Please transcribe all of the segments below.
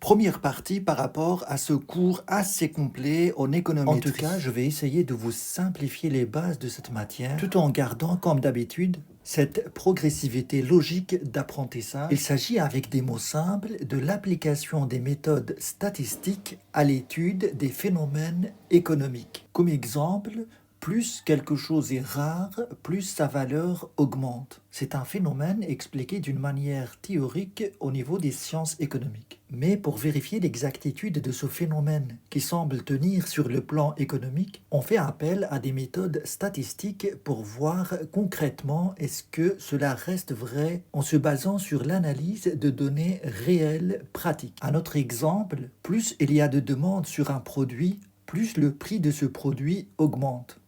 première partie par rapport à ce cours assez complet en économétrie. En tout cas, je vais essayer de vous simplifier les bases de cette matière tout en gardant, comme d'habitude, cette progressivité logique d'apprentissage. Il s'agit avec des mots simples de l'application des méthodes statistiques à l'étude des phénomènes économiques. Comme exemple, plus quelque chose est rare, plus sa valeur augmente. C'est un phénomène expliqué d'une manière théorique au niveau des sciences économiques. Mais pour vérifier l'exactitude de ce phénomène qui semble tenir sur le plan économique, on fait appel à des méthodes statistiques pour voir concrètement est-ce que cela reste vrai en se basant sur l'analyse de données réelles pratiques. Un autre exemple, plus il y a de demandes sur un produit, plus le prix de ce produit augmente.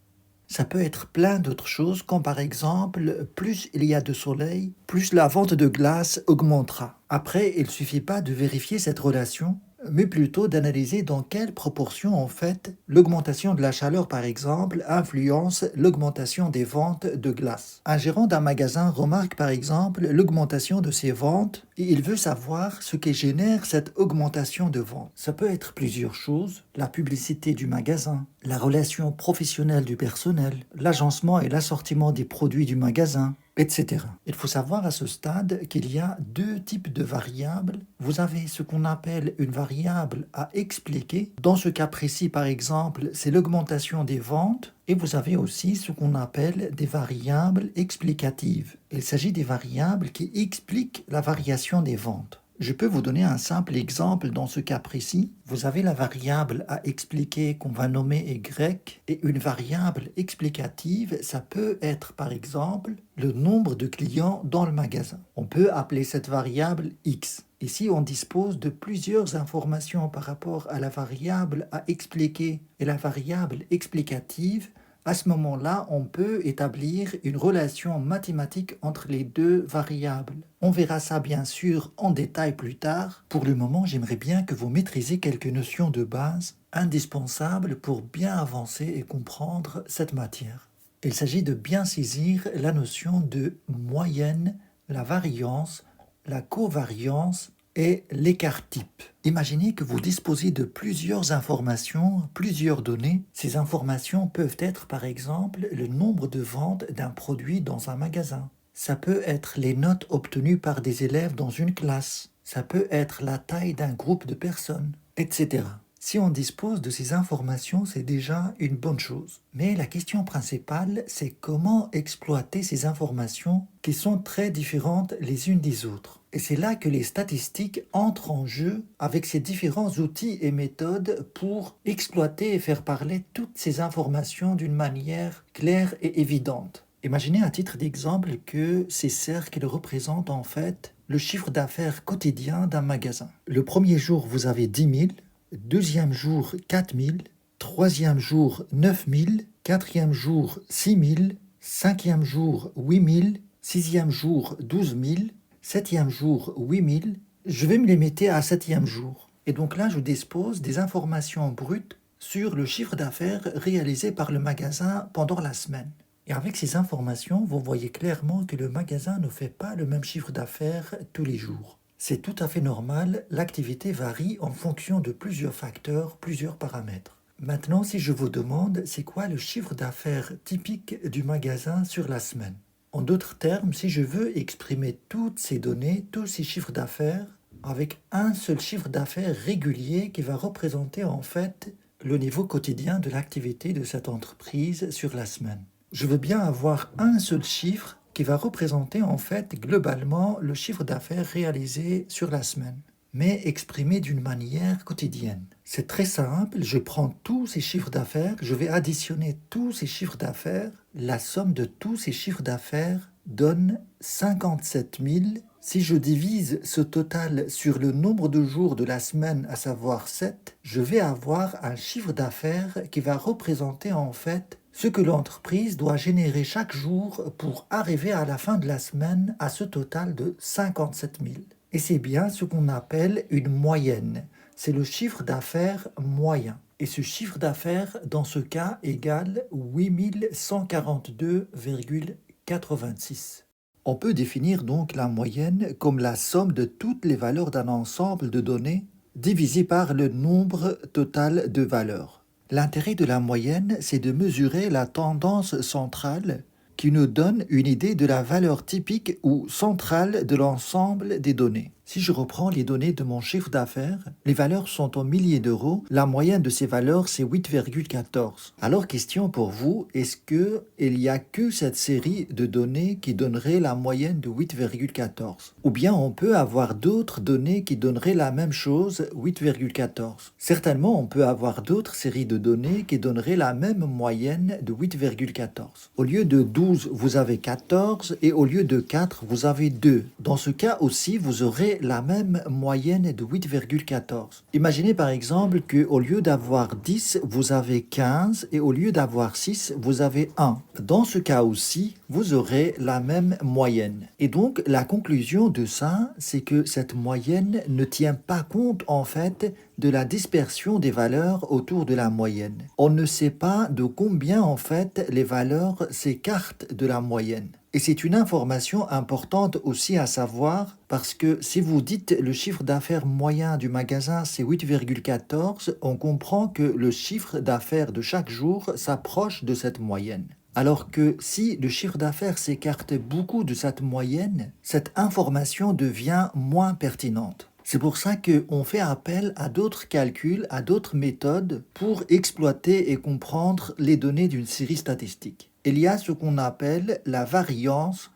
Ça peut être plein d'autres choses, comme par exemple, plus il y a de soleil, plus la vente de glace augmentera. Après, il ne suffit pas de vérifier cette relation, mais plutôt d'analyser dans quelle proportion, en fait, l'augmentation de la chaleur, par exemple, influence l'augmentation des ventes de glace. Un gérant d'un magasin remarque, par exemple, l'augmentation de ses ventes et il veut savoir ce qui génère cette augmentation de ventes. Ça peut être plusieurs choses, la publicité du magasin, la relation professionnelle du personnel, l'agencement et l'assortiment des produits du magasin, etc. Il faut savoir à ce stade qu'il y a deux types de variables. Vous avez ce qu'on appelle une variable à expliquer. Dans ce cas précis, par exemple, c'est l'augmentation des ventes. Et vous avez aussi ce qu'on appelle des variables explicatives. Il s'agit des variables qui expliquent la variation des ventes. Je peux vous donner un simple exemple dans ce cas précis. Vous avez la variable à expliquer qu'on va nommer Y et une variable explicative, ça peut être par exemple le nombre de clients dans le magasin. On peut appeler cette variable X. Ici, on dispose de plusieurs informations par rapport à la variable à expliquer et la variable explicative. À ce moment-là, on peut établir une relation mathématique entre les deux variables. On verra ça bien sûr en détail plus tard. Pour le moment, j'aimerais bien que vous maîtrisiez quelques notions de base indispensables pour bien avancer et comprendre cette matière. Il s'agit de bien saisir la notion de moyenne, la variance, la covariance et l'écart type. Imaginez que vous disposez de plusieurs informations, plusieurs données. Ces informations peuvent être par exemple le nombre de ventes d'un produit dans un magasin. Ça peut être les notes obtenues par des élèves dans une classe. Ça peut être la taille d'un groupe de personnes, etc. Si on dispose de ces informations, c'est déjà une bonne chose. Mais la question principale, c'est comment exploiter ces informations qui sont très différentes les unes des autres. Et c'est là que les statistiques entrent en jeu avec ces différents outils et méthodes pour exploiter et faire parler toutes ces informations d'une manière claire et évidente. Imaginez à titre d'exemple que ces cercles représentent en fait le chiffre d'affaires quotidien d'un magasin. Le premier jour, vous avez 10 000. Deuxième jour, 4 000. Troisième jour, 9 000. Quatrième jour, 6 000. Cinquième jour, 8 000. Sixième jour, 12 000. Septième jour, 8 000. Je vais me limiter à septième jour. Et donc là, je dispose des informations brutes sur le chiffre d'affaires réalisé par le magasin pendant la semaine. Et avec ces informations, vous voyez clairement que le magasin ne fait pas le même chiffre d'affaires tous les jours. C'est tout à fait normal, l'activité varie en fonction de plusieurs facteurs, plusieurs paramètres. Maintenant, si je vous demande, c'est quoi le chiffre d'affaires typique du magasin sur la semaine? En d'autres termes, si je veux exprimer toutes ces données, tous ces chiffres d'affaires, avec un seul chiffre d'affaires régulier qui va représenter en fait le niveau quotidien de l'activité de cette entreprise sur la semaine. Je veux bien avoir un seul chiffre qui va représenter en fait globalement le chiffre d'affaires réalisé sur la semaine, mais exprimé d'une manière quotidienne. C'est très simple, je prends tous ces chiffres d'affaires, je vais additionner tous ces chiffres d'affaires, la somme de tous ces chiffres d'affaires donne 57 000. Si je divise ce total sur le nombre de jours de la semaine, à savoir 7, je vais avoir un chiffre d'affaires qui va représenter en fait ce que l'entreprise doit générer chaque jour pour arriver à la fin de la semaine à ce total de 57 000. Et c'est bien ce qu'on appelle une moyenne. C'est le chiffre d'affaires moyen. Et ce chiffre d'affaires, dans ce cas, égale 8 142,86. On peut définir donc la moyenne comme la somme de toutes les valeurs d'un ensemble de données divisé par le nombre total de valeurs. L'intérêt de la moyenne, c'est de mesurer la tendance centrale qui nous donne une idée de la valeur typique ou centrale de l'ensemble des données. Si je reprends les données de mon chiffre d'affaires, les valeurs sont en milliers d'euros. La moyenne de ces valeurs, c'est 8,14. Alors, question pour vous, est-ce qu'il n'y a que cette série de données qui donnerait la moyenne de 8,14? Ou bien on peut avoir d'autres données qui donneraient la même chose, 8,14? Certainement, on peut avoir d'autres séries de données qui donneraient la même moyenne de 8,14. Au lieu de 12, vous avez 14 et au lieu de 4, vous avez 2. Dans ce cas aussi, vous aurez la même moyenne de 8,14. Imaginez par exemple qu'au lieu d'avoir 10, vous avez 15 et au lieu d'avoir 6, vous avez 1. Dans ce cas aussi, vous aurez la même moyenne. Et donc, la conclusion de ça, c'est que cette moyenne ne tient pas compte en fait de la dispersion des valeurs autour de la moyenne. On ne sait pas de combien en fait les valeurs s'écartent de la moyenne. Et c'est une information importante aussi à savoir parce que si vous dites le chiffre d'affaires moyen du magasin c'est 8,14, on comprend que le chiffre d'affaires de chaque jour s'approche de cette moyenne. Alors que si le chiffre d'affaires s'écarte beaucoup de cette moyenne, cette information devient moins pertinente. C'est pour ça qu'on fait appel à d'autres calculs, à d'autres méthodes pour exploiter et comprendre les données d'une série statistique. Il y a ce qu'on appelle la variance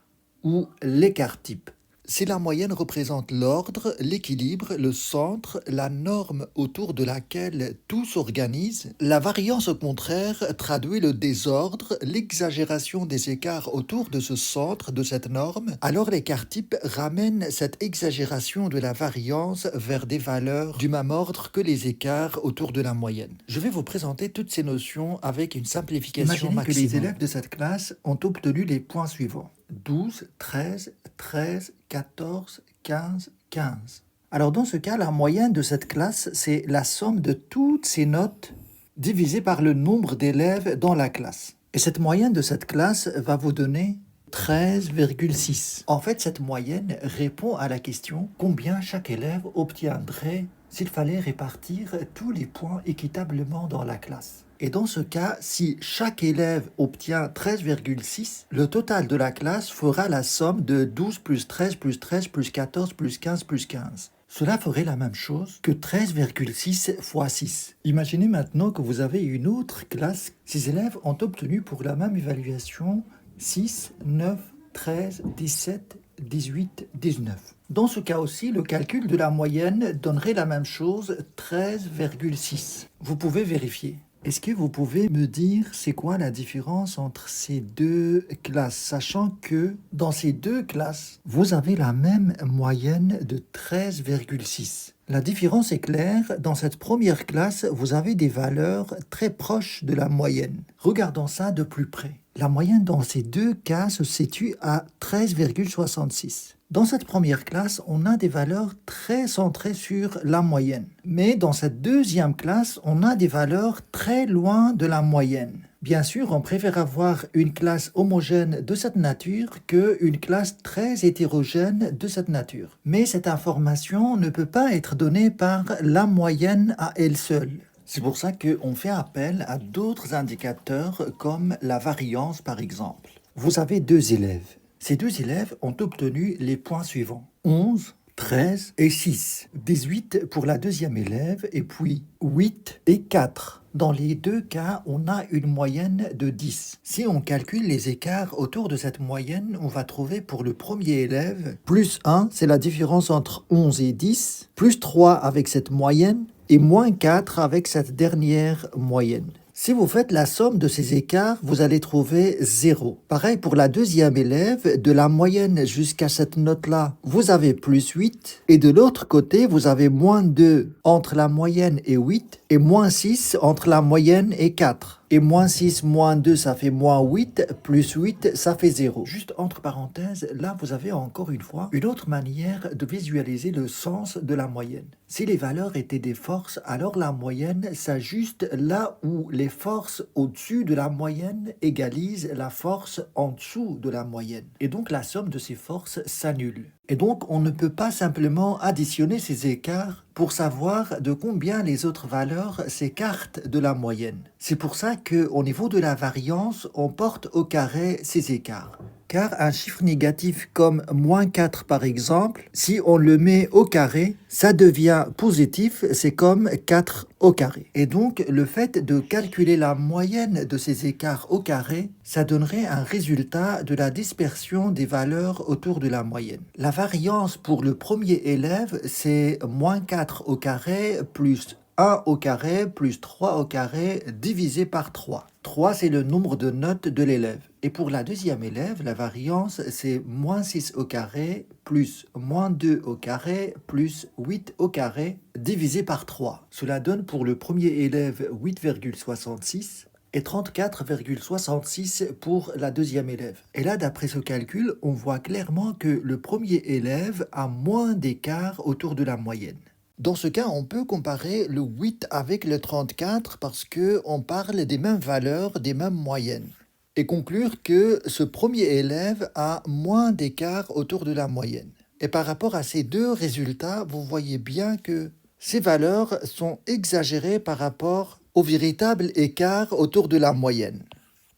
ou l'écart type. Si la moyenne représente l'ordre, l'équilibre, le centre, la norme autour de laquelle tout s'organise, la variance au contraire traduit le désordre, l'exagération des écarts autour de ce centre, de cette norme, alors l'écart type ramène cette exagération de la variance vers des valeurs du même ordre que les écarts autour de la moyenne. Je vais vous présenter toutes ces notions avec une simplification maximum. Imaginez que les élèves de cette classe ont obtenu les points suivants. 12, 13, 13, 14, 15, 15. Alors dans ce cas, la moyenne de cette classe, c'est la somme de toutes ces notes divisées par le nombre d'élèves dans la classe. Et cette moyenne de cette classe va vous donner 13,6. En fait, cette moyenne répond à la question combien chaque élève obtiendrait s'il fallait répartir tous les points équitablement dans la classe. Et dans ce cas, si chaque élève obtient 13,6, le total de la classe fera la somme de 12 plus 13 plus 13 plus 14 plus 15 plus 15. Cela ferait la même chose que 13,6 fois 6. Imaginez maintenant que vous avez une autre classe. Ces élèves ont obtenu pour la même évaluation 6, 9, 13, 17, 18, 19. Dans ce cas aussi, le calcul de la moyenne donnerait la même chose, 13,6. Vous pouvez vérifier. Est-ce que vous pouvez me dire c'est quoi la différence entre ces deux classes, sachant que dans ces deux classes, vous avez la même moyenne de 13,6. La différence est claire, dans cette première classe, vous avez des valeurs très proches de la moyenne. Regardons ça de plus près. La moyenne dans ces deux cas se situe à 13,66. Dans cette première classe, on a des valeurs très centrées sur la moyenne. Mais dans cette deuxième classe, on a des valeurs très loin de la moyenne. Bien sûr, on préfère avoir une classe homogène de cette nature qu'une classe très hétérogène de cette nature. Mais cette information ne peut pas être donnée par la moyenne à elle seule. C'est pour ça qu'on fait appel à d'autres indicateurs comme la variance par exemple. Vous avez deux élèves. Ces deux élèves ont obtenu les points suivants. 11, 13 et 6. 18 pour la deuxième élève et puis 8 et 4. Dans les deux cas, on a une moyenne de 10. Si on calcule les écarts autour de cette moyenne, on va trouver pour le premier élève, plus 1, c'est la différence entre 11 et 10, plus 3 avec cette moyenne, et moins 4 avec cette dernière moyenne. Si vous faites la somme de ces écarts, vous allez trouver 0. Pareil pour la deuxième élève, de la moyenne jusqu'à cette note-là, vous avez plus 8. Et de l'autre côté, vous avez moins 2 entre la moyenne et 8. Et moins 6 entre la moyenne et 4. Et moins 6, moins 2, ça fait moins 8, plus 8, ça fait 0. Juste entre parenthèses, là, vous avez encore une fois une autre manière de visualiser le sens de la moyenne. Si les valeurs étaient des forces, alors la moyenne s'ajuste là où les forces au-dessus de la moyenne égalisent la force en dessous de la moyenne. Et donc la somme de ces forces s'annule. Et donc, on ne peut pas simplement additionner ces écarts pour savoir de combien les autres valeurs s'écartent de la moyenne. C'est pour ça qu'au niveau de la variance, on porte au carré ces écarts. Car un chiffre négatif comme -4 par exemple, si on le met au carré, ça devient positif, c'est comme 4 au carré. Et donc le fait de calculer la moyenne de ces écarts au carré, ça donnerait un résultat de la dispersion des valeurs autour de la moyenne. La variance pour le premier élève, c'est -4 au carré plus 1 au carré plus 3 au carré divisé par 3. 3, c'est le nombre de notes de l'élève. Et pour la deuxième élève, la variance, c'est -6 au carré plus -2 au carré plus 8 au carré divisé par 3. Cela donne pour le premier élève 8,66 et 34,66 pour la deuxième élève. Et là, d'après ce calcul, on voit clairement que le premier élève a moins d'écart autour de la moyenne. Dans ce cas, on peut comparer le 8 avec le 34 parce qu'on parle des mêmes valeurs, des mêmes moyennes. Et conclure que ce premier élève a moins d'écart autour de la moyenne. Et par rapport à ces deux résultats, vous voyez bien que ces valeurs sont exagérées par rapport au véritable écart autour de la moyenne.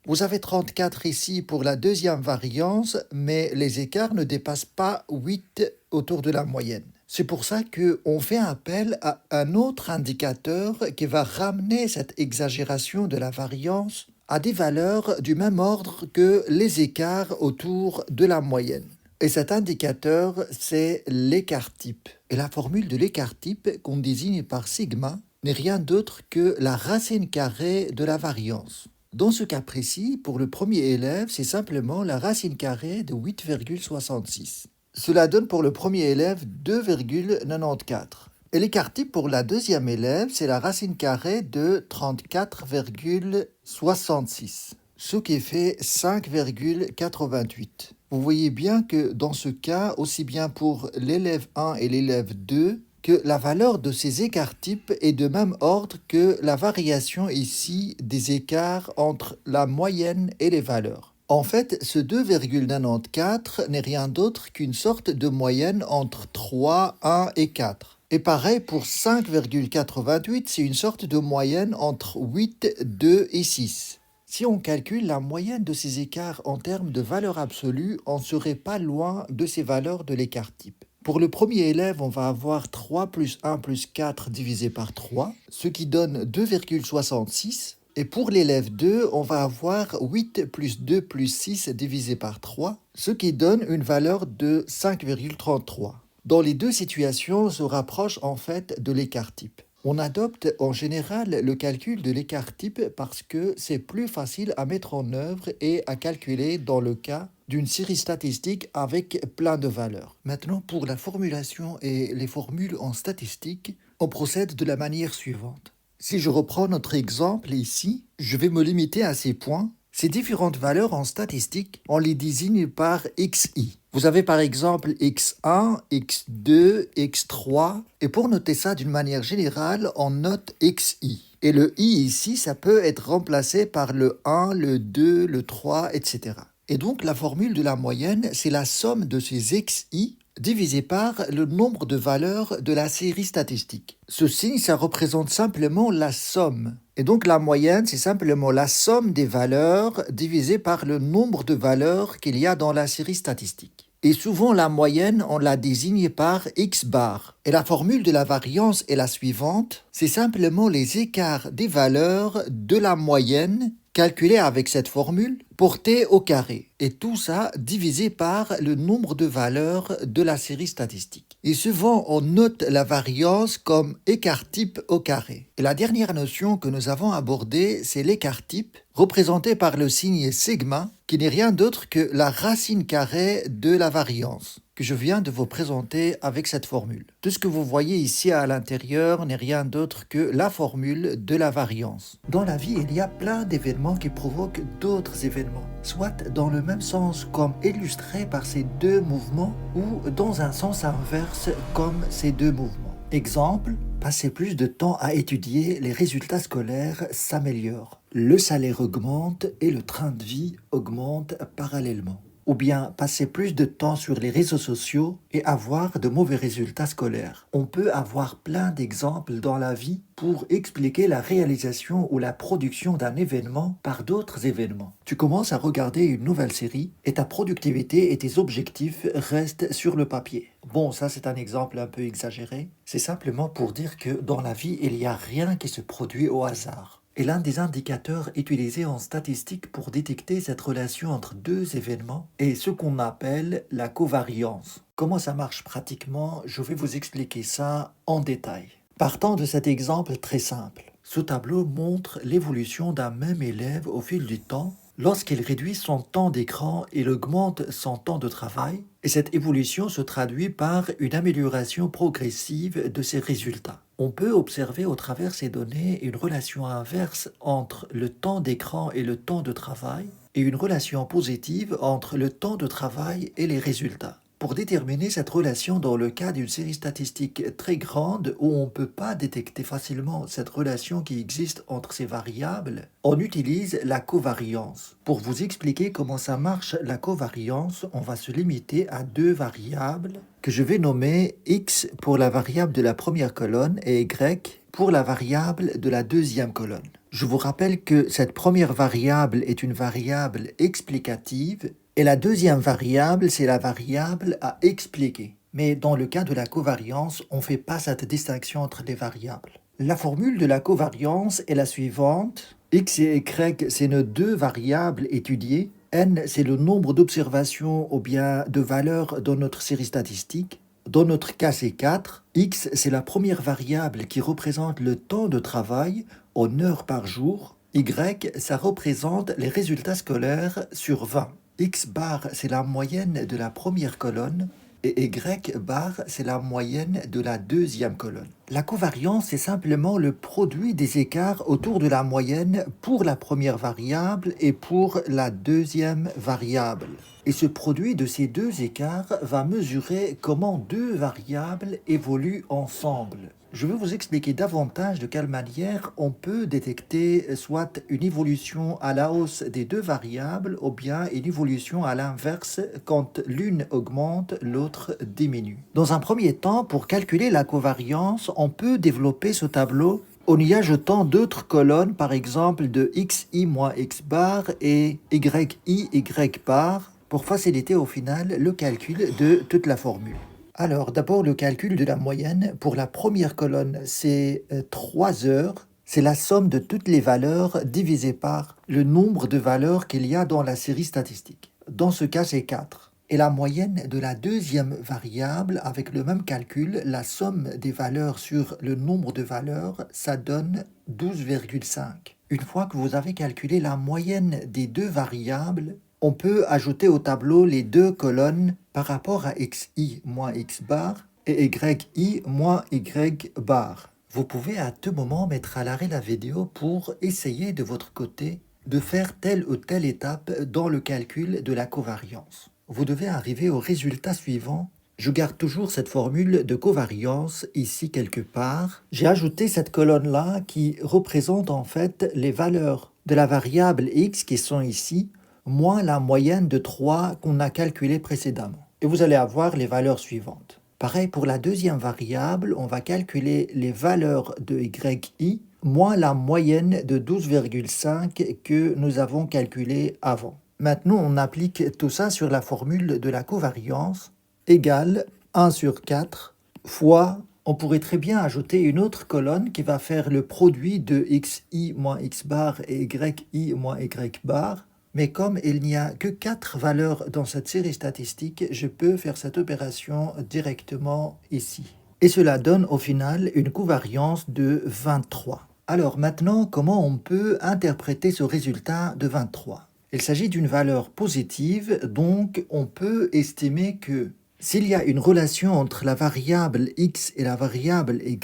Vous avez 34 ici pour la deuxième variance, mais les écarts ne dépassent pas 8 autour de la moyenne. C'est pour ça qu'on fait appel à un autre indicateur qui va ramener cette exagération de la variance à des valeurs du même ordre que les écarts autour de la moyenne. Et cet indicateur, c'est l'écart type. Et la formule de l'écart type, qu'on désigne par sigma, n'est rien d'autre que la racine carrée de la variance. Dans ce cas précis, pour le premier élève, c'est simplement la racine carrée de 8,66. Cela donne pour le premier élève 2,94. Et l'écart type pour la deuxième élève, c'est la racine carrée de 34,66, ce qui fait 5,88. Vous voyez bien que dans ce cas, aussi bien pour l'élève 1 et l'élève 2, que la valeur de ces écarts types est de même ordre que la variation ici des écarts entre la moyenne et les valeurs. En fait, ce 2,94 n'est rien d'autre qu'une sorte de moyenne entre 3, 1 et 4. Et pareil pour 5,88, c'est une sorte de moyenne entre 8, 2 et 6. Si on calcule la moyenne de ces écarts en termes de valeur absolue, on ne serait pas loin de ces valeurs de l'écart type. Pour le premier élève, on va avoir 3 plus 1 plus 4 divisé par 3, ce qui donne 2,66. Et pour l'élève 2, on va avoir 8 plus 2 plus 6 divisé par 3, ce qui donne une valeur de 5,33. Dans les deux situations, on se rapproche en fait de l'écart type. On adopte en général le calcul de l'écart type parce que c'est plus facile à mettre en œuvre et à calculer dans le cas d'une série statistique avec plein de valeurs. Maintenant, pour la formulation et les formules en statistique, on procède de la manière suivante. Si je reprends notre exemple ici, je vais me limiter à ces points. Ces différentes valeurs en statistique, on les désigne par xi. Vous avez par exemple x1, x2, x3, et pour noter ça d'une manière générale, on note xi. Et le i ici, ça peut être remplacé par le 1, le 2, le 3, etc. Et donc la formule de la moyenne, c'est la somme de ces xi divisé par le nombre de valeurs de la série statistique. Ce signe, ça représente simplement la somme. Et donc la moyenne, c'est simplement la somme des valeurs divisée par le nombre de valeurs qu'il y a dans la série statistique. Et souvent, la moyenne, on la désigne par x bar. Et la formule de la variance est la suivante. C'est simplement les écarts des valeurs de la moyenne calculés avec cette formule portée au carré. Et tout ça divisé par le nombre de valeurs de la série statistique. Et souvent, on note la variance comme écart type au carré. Et la dernière notion que nous avons abordée, c'est l'écart type, représenté par le signe sigma, qui n'est rien d'autre que la racine carrée de la variance, que je viens de vous présenter avec cette formule. Tout ce que vous voyez ici à l'intérieur n'est rien d'autre que la formule de la variance. Dans la vie, il y a plein d'événements qui provoquent d'autres événements, soit dans le même sens comme illustré par ces deux mouvements, ou dans un sens inverse comme ces deux mouvements. Exemple, passer plus de temps à étudier, les résultats scolaires s'améliorent. Le salaire augmente et le train de vie augmente parallèlement. ou bien passer plus de temps sur les réseaux sociaux et avoir de mauvais résultats scolaires. On peut avoir plein d'exemples dans la vie pour expliquer la réalisation ou la production d'un événement par d'autres événements. Tu commences à regarder une nouvelle série et ta productivité et tes objectifs restent sur le papier. Bon, ça c'est un exemple un peu exagéré. C'est simplement pour dire que dans la vie, il n'y a rien qui se produit au hasard. Et l'un des indicateurs utilisés en statistique pour détecter cette relation entre deux événements est ce qu'on appelle la covariance. Comment ça marche pratiquement? Je vais vous expliquer ça en détail. Partant de cet exemple très simple, ce tableau montre l'évolution d'un même élève au fil du temps lorsqu'il réduit son temps d'écran et augmente son temps de travail, et cette évolution se traduit par une amélioration progressive de ses résultats. On peut observer au travers ces données une relation inverse entre le temps d'écran et le temps de travail, et une relation positive entre le temps de travail et les résultats. Pour déterminer cette relation dans le cas d'une série statistique très grande où on ne peut pas détecter facilement cette relation qui existe entre ces variables, on utilise la covariance. Pour vous expliquer comment ça marche la covariance, on va se limiter à deux variables que je vais nommer x pour la variable de la première colonne et y pour la variable de la deuxième colonne. Je vous rappelle que cette première variable est une variable explicative et la deuxième variable, c'est la variable à expliquer. Mais dans le cas de la covariance, on ne fait pas cette distinction entre les variables. La formule de la covariance est la suivante. X et Y, c'est nos deux variables étudiées. N, c'est le nombre d'observations ou bien de valeurs dans notre série statistique. Dans notre cas, c'est 4. X, c'est la première variable qui représente le temps de travail en heures par jour. Y, ça représente les résultats scolaires sur 20. X bar, c'est la moyenne de la première colonne et Y bar, c'est la moyenne de la deuxième colonne. La covariance, c'est simplement le produit des écarts autour de la moyenne pour la première variable et pour la deuxième variable. Et ce produit de ces deux écarts va mesurer comment deux variables évoluent ensemble. Je vais vous expliquer davantage de quelle manière on peut détecter soit une évolution à la hausse des deux variables ou bien une évolution à l'inverse quand l'une augmente, l'autre diminue. Dans un premier temps, pour calculer la covariance, on peut développer ce tableau en y ajoutant d'autres colonnes, par exemple de xi moins x bar et yi y bar, pour faciliter au final le calcul de toute la formule. Alors, d'abord, le calcul de la moyenne. Pour la première colonne, c'est 3 heures. C'est la somme de toutes les valeurs divisées par le nombre de valeurs qu'il y a dans la série statistique. Dans ce cas, c'est 4. Et la moyenne de la deuxième variable, avec le même calcul, la somme des valeurs sur le nombre de valeurs, ça donne 12,5. Une fois que vous avez calculé la moyenne des deux variables, on peut ajouter au tableau les deux colonnes par rapport à xi moins x bar et yi moins y bar. Vous pouvez à tout moment mettre à l'arrêt la vidéo pour essayer de votre côté de faire telle ou telle étape dans le calcul de la covariance. Vous devez arriver au résultat suivant. Je garde toujours cette formule de covariance ici quelque part. J'ai ajouté cette colonne-là qui représente en fait les valeurs de la variable x qui sont ici, moins la moyenne de 3 qu'on a calculé précédemment. Et vous allez avoir les valeurs suivantes. Pareil pour la deuxième variable, on va calculer les valeurs de yi moins la moyenne de 12,5 que nous avons calculé avant. Maintenant, on applique tout ça sur la formule de la covariance égale 1 sur 4 fois, on pourrait très bien ajouter une autre colonne qui va faire le produit de xi moins x bar et yi moins y bar. Mais comme il n'y a que 4 valeurs dans cette série statistique, je peux faire cette opération directement ici. Et cela donne au final une covariance de 23. Alors maintenant, comment on peut interpréter ce résultat de 23 ? Il s'agit d'une valeur positive, donc on peut estimer que s'il y a une relation entre la variable x et la variable y,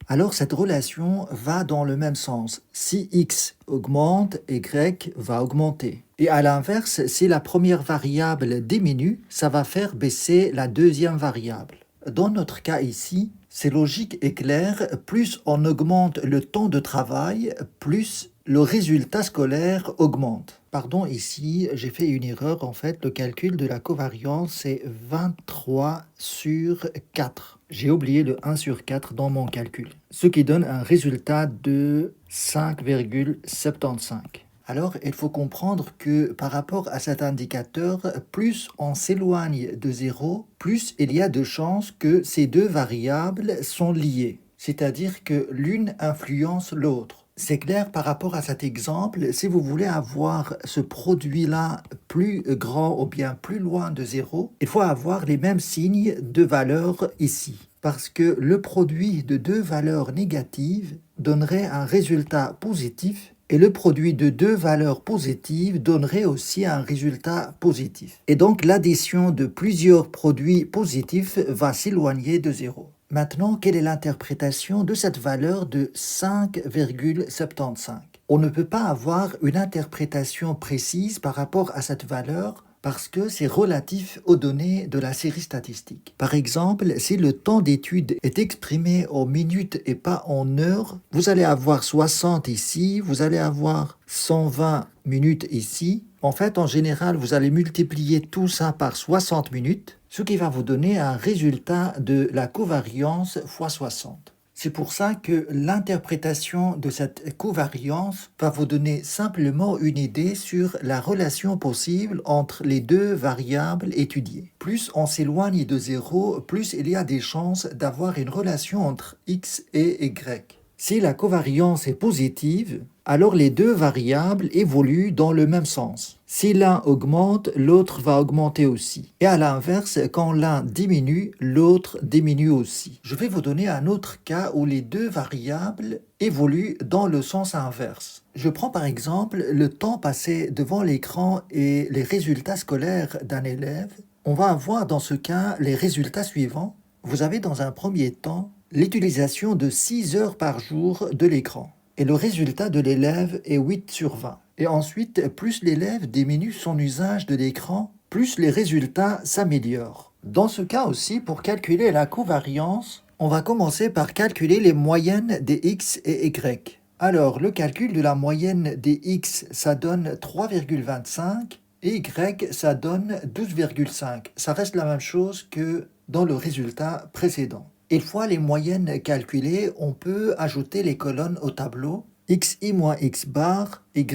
alors cette relation va dans le même sens. Si x augmente, y va augmenter. Et à l'inverse, si la première variable diminue, ça va faire baisser la deuxième variable. Dans notre cas ici, c'est logique et clair, plus on augmente le temps de travail, plus le résultat scolaire augmente. Pardon, ici, j'ai fait une erreur. En fait, le calcul de la covariance, c'est 23 sur 4. J'ai oublié le 1 sur 4 dans mon calcul, ce qui donne un résultat de 5,75. Alors, il faut comprendre que par rapport à cet indicateur, plus on s'éloigne de 0, plus il y a de chances que ces deux variables sont liées, c'est-à-dire que l'une influence l'autre. C'est clair par rapport à cet exemple, si vous voulez avoir ce produit-là plus grand ou bien plus loin de 0, il faut avoir les mêmes signes de valeur ici. Parce que le produit de deux valeurs négatives donnerait un résultat positif et le produit de deux valeurs positives donnerait aussi un résultat positif. Et donc l'addition de plusieurs produits positifs va s'éloigner de 0. Maintenant, quelle est l'interprétation de cette valeur de 5,75? On ne peut pas avoir une interprétation précise par rapport à cette valeur parce que c'est relatif aux données de la série statistique. Par exemple, si le temps d'étude est exprimé en minutes et pas en heures, vous allez avoir 60 ici, vous allez avoir 120 minutes ici. En fait, en général, vous allez multiplier tout ça par 60 minutes, ce qui va vous donner un résultat de la covariance fois 60. C'est pour ça que l'interprétation de cette covariance va vous donner simplement une idée sur la relation possible entre les deux variables étudiées. Plus on s'éloigne de 0, plus il y a des chances d'avoir une relation entre x et y. Si la covariance est positive, alors les deux variables évoluent dans le même sens. Si l'un augmente, l'autre va augmenter aussi. Et à l'inverse, quand l'un diminue, l'autre diminue aussi. Je vais vous donner un autre cas où les deux variables évoluent dans le sens inverse. Je prends par exemple le temps passé devant l'écran et les résultats scolaires d'un élève. On va avoir dans ce cas les résultats suivants. Vous avez dans un premier temps l'utilisation de 6 heures par jour de l'écran. Et le résultat de l'élève est 8 sur 20. Et ensuite, plus l'élève diminue son usage de l'écran, plus les résultats s'améliorent. Dans ce cas aussi, pour calculer la covariance, on va commencer par calculer les moyennes des x et y. Alors, le calcul de la moyenne des x, ça donne 3,25 et y, ça donne 12,5. Ça reste la même chose que dans le résultat précédent. Une fois les moyennes calculées, on peut ajouter les colonnes au tableau xi moins x bar, yi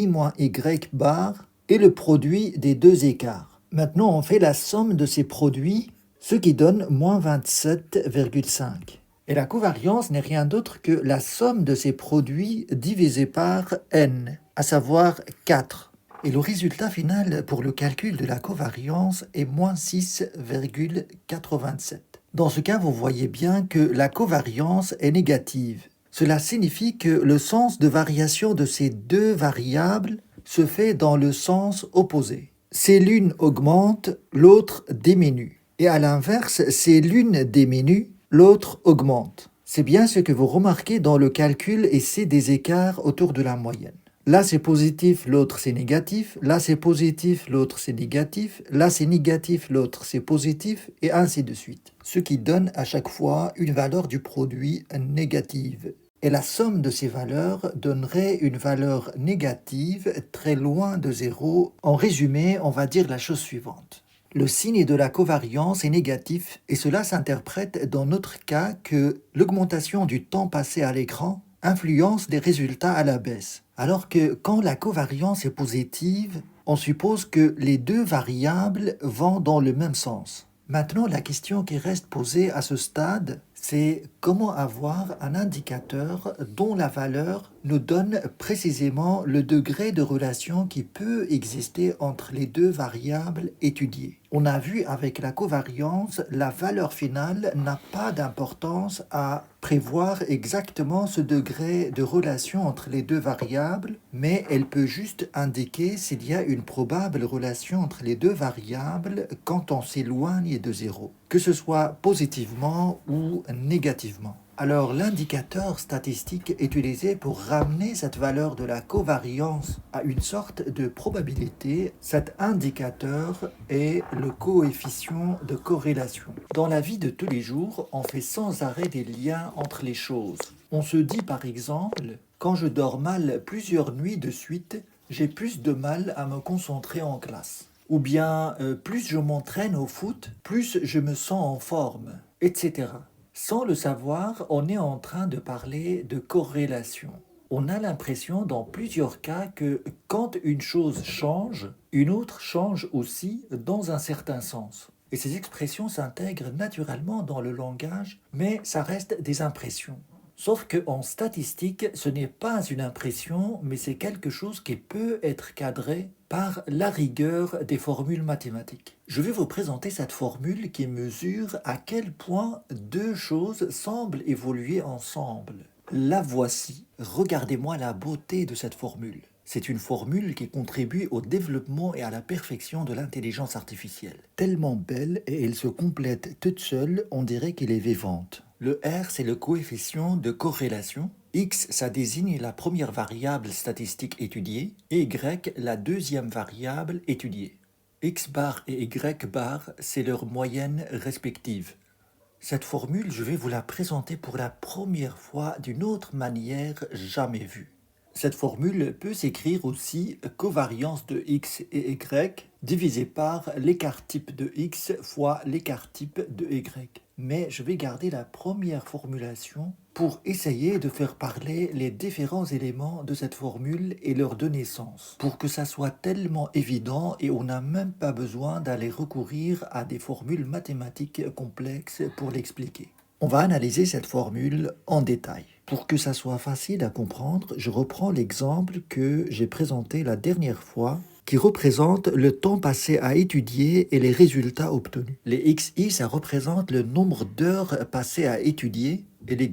moins y bar et le produit des deux écarts. Maintenant, on fait la somme de ces produits, ce qui donne moins 27,5. Et la covariance n'est rien d'autre que la somme de ces produits divisé par n, à savoir 4. Et le résultat final pour le calcul de la covariance est moins 6,87. Dans ce cas, vous voyez bien que la covariance est négative. Cela signifie que le sens de variation de ces deux variables se fait dans le sens opposé. Si l'une augmente, l'autre diminue. Et à l'inverse, si l'une diminue, l'autre augmente. C'est bien ce que vous remarquez dans le calcul et c'est des écarts autour de la moyenne. Là, c'est positif, l'autre, c'est négatif. Là, c'est positif, l'autre, c'est négatif. Là, c'est négatif, l'autre, c'est positif, et ainsi de suite. Ce qui donne à chaque fois une valeur du produit négative. Et la somme de ces valeurs donnerait une valeur négative très loin de 0. En résumé, on va dire la chose suivante. Le signe de la covariance est négatif, et cela s'interprète dans notre cas que l'augmentation du temps passé à l'écran influence des résultats à la baisse. Alors que quand la covariance est positive, on suppose que les deux variables vont dans le même sens. Maintenant, la question qui reste posée à ce stade, c'est comment avoir un indicateur dont la valeur nous donne précisément le degré de relation qui peut exister entre les deux variables étudiées. On a vu avec la covariance, la valeur finale n'a pas d'importance à prévoir exactement ce degré de relation entre les deux variables, mais elle peut juste indiquer s'il y a une probable relation entre les deux variables quand on s'éloigne de 0, que ce soit positivement ou négativement. Alors l'indicateur statistique utilisé pour ramener cette valeur de la covariance à une sorte de probabilité, cet indicateur est le coefficient de corrélation. Dans la vie de tous les jours, on fait sans arrêt des liens entre les choses. On se dit par exemple, quand je dors mal plusieurs nuits de suite, j'ai plus de mal à me concentrer en classe. Ou bien, plus je m'entraîne au foot, plus je me sens en forme, etc. Sans le savoir, on est en train de parler de corrélation. On a l'impression dans plusieurs cas que quand une chose change, une autre change aussi dans un certain sens. Et ces expressions s'intègrent naturellement dans le langage, mais ça reste des impressions. Sauf qu'en statistique, ce n'est pas une impression, mais c'est quelque chose qui peut être cadré par la rigueur des formules mathématiques. Je vais vous présenter cette formule qui mesure à quel point deux choses semblent évoluer ensemble. La voici. Regardez-moi la beauté de cette formule. C'est une formule qui contribue au développement et à la perfection de l'intelligence artificielle. Tellement belle et elle se complète toute seule, on dirait qu'elle est vivante. Le R, c'est le coefficient de corrélation. X, ça désigne la première variable statistique étudiée. Et Y, la deuxième variable étudiée. X bar et Y bar, c'est leur moyenne respective. Cette formule, je vais vous la présenter pour la première fois d'une autre manière jamais vue. Cette formule peut s'écrire aussi covariance de x et y divisé par l'écart type de x fois l'écart type de y. Mais je vais garder la première formulation pour essayer de faire parler les différents éléments de cette formule et leur donner sens, pour que ça soit tellement évident et on n'a même pas besoin d'aller recourir à des formules mathématiques complexes pour l'expliquer. On va analyser cette formule en détail. Pour que ça soit facile à comprendre, je reprends l'exemple que j'ai présenté la dernière fois, qui représente le temps passé à étudier et les résultats obtenus. Les XI, ça représente le nombre d'heures passées à étudier, et les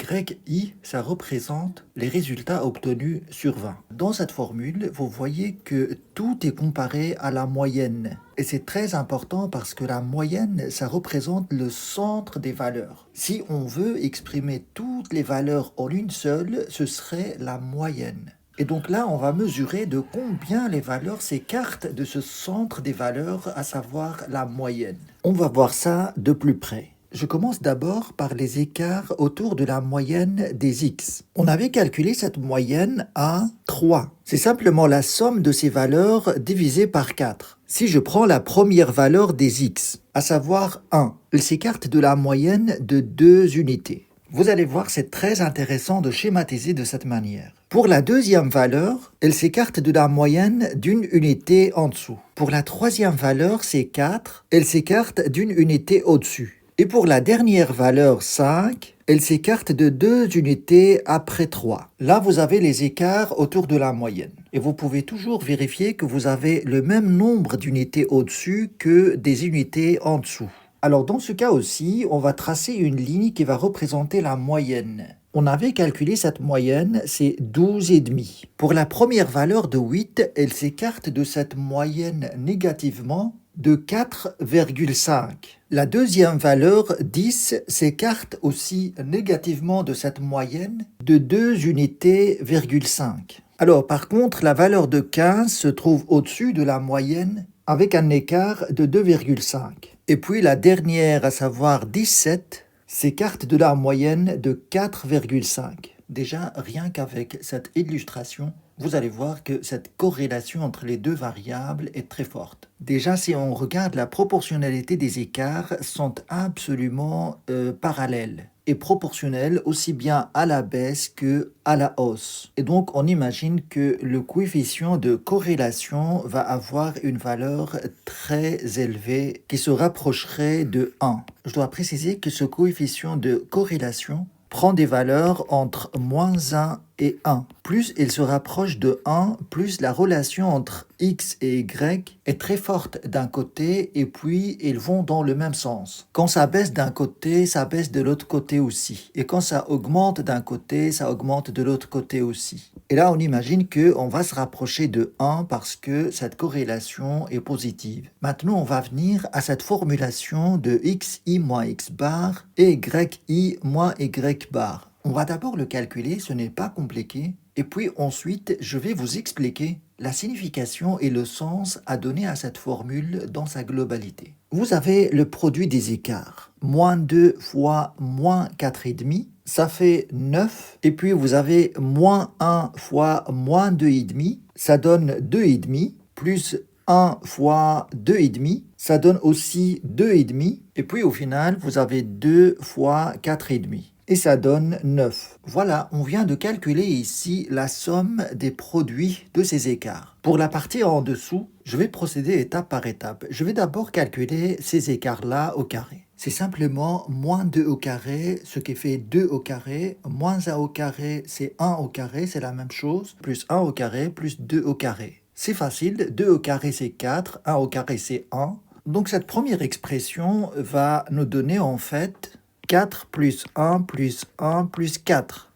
YI, ça représente les résultats obtenus sur 20. Dans cette formule, vous voyez que tout est comparé à la moyenne. Et c'est très important parce que la moyenne, ça représente le centre des valeurs. Si on veut exprimer toutes les valeurs en une seule, ce serait la moyenne. Et donc là, on va mesurer de combien les valeurs s'écartent de ce centre des valeurs, à savoir la moyenne. On va voir ça de plus près. Je commence d'abord par les écarts autour de la moyenne des x. On avait calculé cette moyenne à 3. C'est simplement la somme de ces valeurs divisée par 4. Si je prends la première valeur des x, à savoir 1, elle s'écarte de la moyenne de 2 unités. Vous allez voir, c'est très intéressant de schématiser de cette manière. Pour la deuxième valeur, elle s'écarte de la moyenne d'une unité en dessous. Pour la troisième valeur, c'est 4, elle s'écarte d'une unité au-dessus. Et pour la dernière valeur 5, elle s'écarte de 2 unités après 3. Là, vous avez les écarts autour de la moyenne. Et vous pouvez toujours vérifier que vous avez le même nombre d'unités au-dessus que des unités en dessous. Alors dans ce cas aussi, on va tracer une ligne qui va représenter la moyenne. On avait calculé cette moyenne, c'est 12,5. Pour la première valeur de 8, elle s'écarte de cette moyenne négativement de 4,5. La deuxième valeur, 10, s'écarte aussi négativement de cette moyenne de 2 unités,5. Alors par contre, la valeur de 15 se trouve au-dessus de la moyenne avec un écart de 2,5. Et puis la dernière, à savoir 17, s'écarte de la moyenne de 4,5. Déjà, rien qu'avec cette illustration, vous allez voir que cette corrélation entre les deux variables est très forte. Déjà, si on regarde la proportionnalité des écarts, sont absolument parallèles et proportionnels aussi bien à la baisse que à la hausse. Et donc, on imagine que le coefficient de corrélation va avoir une valeur très élevée qui se rapprocherait de 1. Je dois préciser que ce coefficient de corrélation prend des valeurs entre -1 et 1. Plus il se rapproche de 1, plus la relation entre x et y est très forte d'un côté et puis ils vont dans le même sens. Quand ça baisse d'un côté, ça baisse de l'autre côté aussi. Et quand ça augmente d'un côté, ça augmente de l'autre côté aussi. Et là, on imagine qu'on va se rapprocher de 1 parce que cette corrélation est positive. Maintenant, on va venir à cette formulation de xi moins x bar et yi moins y bar. On va d'abord le calculer, ce n'est pas compliqué. Et puis ensuite, je vais vous expliquer la signification et le sens à donner à cette formule dans sa globalité. Vous avez le produit des écarts. -2 fois -4,5, ça fait 9. Et puis vous avez moins 1 fois moins 2,5, ça donne 2,5. Plus 1 fois 2,5, ça donne aussi 2,5. Et puis au final, vous avez 2 fois 4,5. Et ça donne 9. Voilà, on vient de calculer ici la somme des produits de ces écarts. Pour la partie en dessous, je vais procéder étape par étape. Je vais d'abord calculer ces écarts-là au carré. C'est simplement moins 2 au carré, ce qui fait 2 au carré, moins 1 au carré, c'est 1 au carré, c'est la même chose, plus 1 au carré, plus 2 au carré. C'est facile, 2 au carré c'est 4, 1 au carré c'est 1. Donc cette première expression va nous donner en fait 4 plus 1 plus 1 plus 4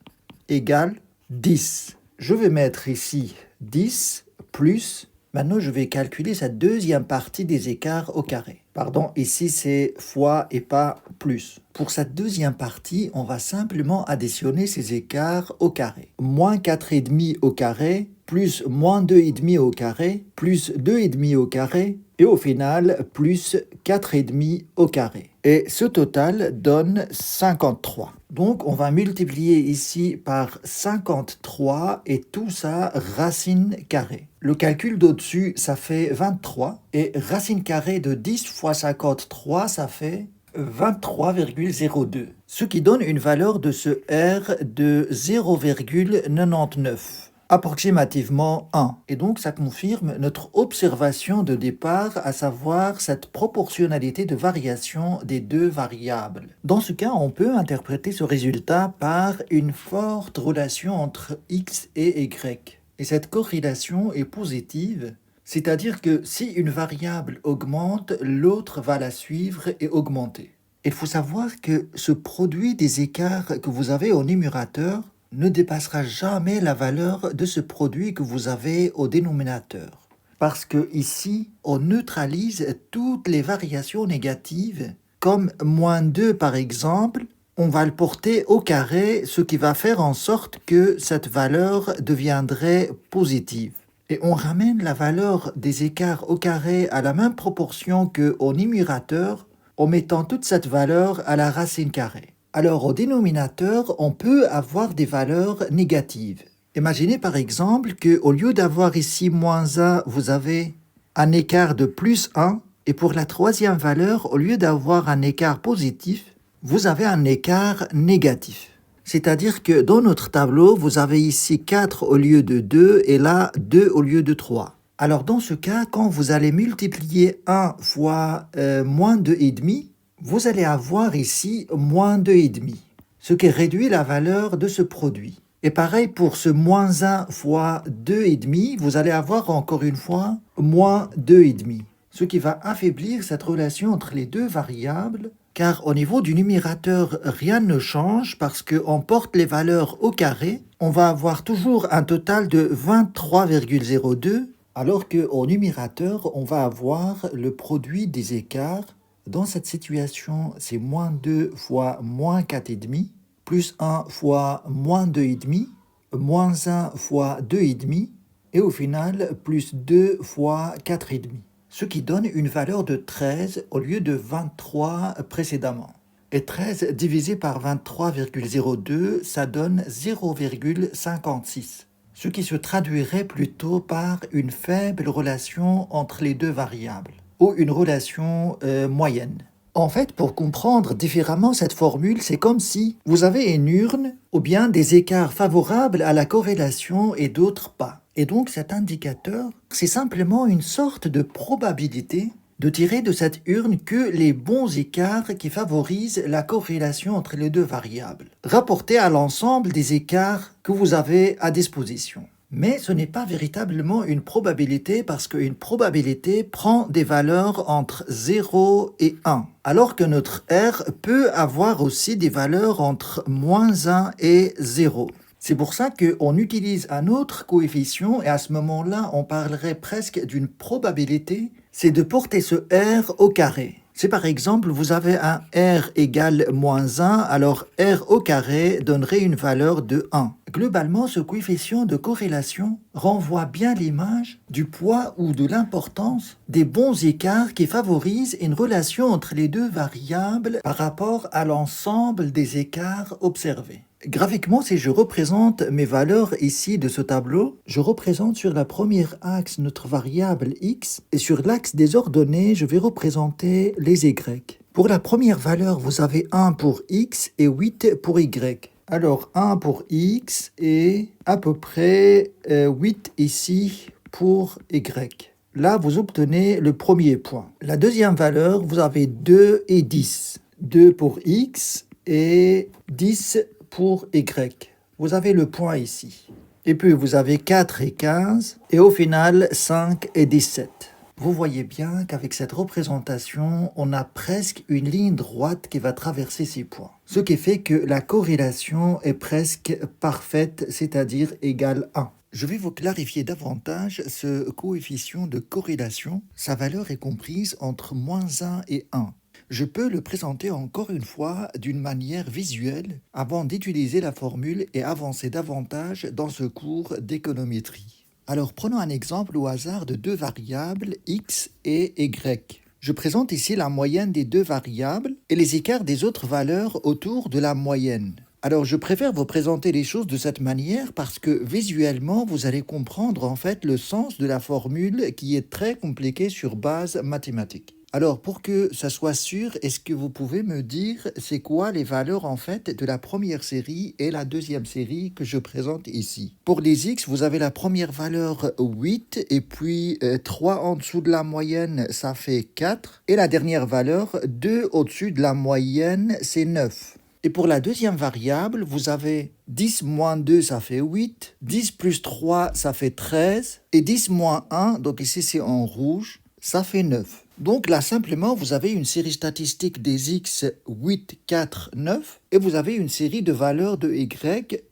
égale 10. Je vais mettre ici 10 plus, maintenant je vais calculer cette deuxième partie des écarts au carré. Pardon, ici c'est fois et pas plus. Pour cette deuxième partie, on va simplement additionner ces écarts au carré. Moins 4,5 au carré, plus moins 2,5 au carré, plus 2,5 au carré, et au final, plus 4,5 au carré. Et ce total donne 53. Donc, on va multiplier ici par 53 et tout ça racine carrée. Le calcul d'au-dessus, ça fait 23. Et racine carrée de 10 fois 53, ça fait 23,02. Ce qui donne une valeur de ce R de 0,99. Approximativement 1. Et donc ça confirme notre observation de départ, à savoir cette proportionnalité de variation des deux variables. Dans ce cas, on peut interpréter ce résultat par une forte relation entre x et y. Et cette corrélation est positive, c'est-à-dire que si une variable augmente, l'autre va la suivre et augmenter. Il faut savoir que ce produit des écarts que vous avez au numérateur ne dépassera jamais la valeur de ce produit que vous avez au dénominateur. Parce que ici, on neutralise toutes les variations négatives, comme moins 2 par exemple, on va le porter au carré, ce qui va faire en sorte que cette valeur deviendrait positive. Et on ramène la valeur des écarts au carré à la même proportion qu'au numérateur, en mettant toute cette valeur à la racine carrée. Alors au dénominateur, on peut avoir des valeurs négatives. Imaginez par exemple qu'au lieu d'avoir ici moins 1, vous avez un écart de plus 1, et pour la troisième valeur, au lieu d'avoir un écart positif, vous avez un écart négatif. C'est-à-dire que dans notre tableau, vous avez ici 4 au lieu de 2 et là 2 au lieu de 3. Alors dans ce cas, quand vous allez multiplier 1 fois moins 2,5, vous allez avoir ici moins 2,5, ce qui réduit la valeur de ce produit. Et pareil pour ce moins 1 fois 2,5, vous allez avoir encore une fois moins 2,5, ce qui va affaiblir cette relation entre les deux variables, car au niveau du numérateur, rien ne change parce qu'on porte les valeurs au carré. On va avoir toujours un total de 23,02, alors qu'au numérateur, on va avoir le produit des écarts. Dans cette situation, c'est moins 2 fois moins 4,5, plus 1 fois moins 2,5, moins 1 fois 2,5, et au final, plus 2 fois 4,5. Ce qui donne une valeur de 13 au lieu de 23 précédemment. Et 13 divisé par 23,02, ça donne 0,56. Ce qui se traduirait plutôt par une faible relation entre les deux variables, ou une relation moyenne. En fait, pour comprendre différemment cette formule, c'est comme si vous avez une urne ou bien des écarts favorables à la corrélation et d'autres pas. Et donc cet indicateur, c'est simplement une sorte de probabilité de tirer de cette urne que les bons écarts qui favorisent la corrélation entre les deux variables, rapportés à l'ensemble des écarts que vous avez à disposition. Mais ce n'est pas véritablement une probabilité parce qu'une probabilité prend des valeurs entre 0 et 1, alors que notre R peut avoir aussi des valeurs entre moins 1 et 0. C'est pour ça qu'on utilise un autre coefficient et à ce moment-là, on parlerait presque d'une probabilité, c'est de porter ce R au carré. Si par exemple vous avez un R égale moins 1, alors R au carré donnerait une valeur de 1. Globalement, ce coefficient de corrélation renvoie bien l'image du poids ou de l'importance des bons écarts qui favorisent une relation entre les deux variables par rapport à l'ensemble des écarts observés. Graphiquement, si je représente mes valeurs ici de ce tableau, je représente sur la première axe notre variable x et sur l'axe des ordonnées, je vais représenter les y. Pour la première valeur, vous avez 1 pour x et 8 pour y. Alors 1 pour x et à peu près 8 ici pour y. Là, vous obtenez le premier point. La deuxième valeur, vous avez 2 et 10. 2 pour x et 10 pour y. Vous avez le point ici. Et puis vous avez 4 et 15 et au final 5 et 17. Vous voyez bien qu'avec cette représentation, on a presque une ligne droite qui va traverser ces points. Ce qui fait que la corrélation est presque parfaite, c'est-à-dire égale 1. Je vais vous clarifier davantage ce coefficient de corrélation. Sa valeur est comprise entre moins 1 et 1. Je peux le présenter encore une fois d'une manière visuelle avant d'utiliser la formule et avancer davantage dans ce cours d'économétrie. Alors prenons un exemple au hasard de deux variables x et y. Je présente ici la moyenne des deux variables et les écarts des autres valeurs autour de la moyenne. Alors je préfère vous présenter les choses de cette manière parce que visuellement vous allez comprendre en fait le sens de la formule qui est très compliquée sur base mathématique. Alors, pour que ça soit sûr, est-ce que vous pouvez me dire c'est quoi les valeurs en fait de la première série et la deuxième série que je présente ici? Pour les x, vous avez la première valeur 8 et puis 3 en dessous de la moyenne, ça fait 4. Et la dernière valeur, 2 au-dessus de la moyenne, c'est 9. Et pour la deuxième variable, vous avez 10 moins 2, ça fait 8. 10 plus 3, ça fait 13. Et 10 moins 1, donc ici c'est en rouge, ça fait 9. Donc là, simplement, vous avez une série statistique des x 8, 4, 9 et vous avez une série de valeurs de y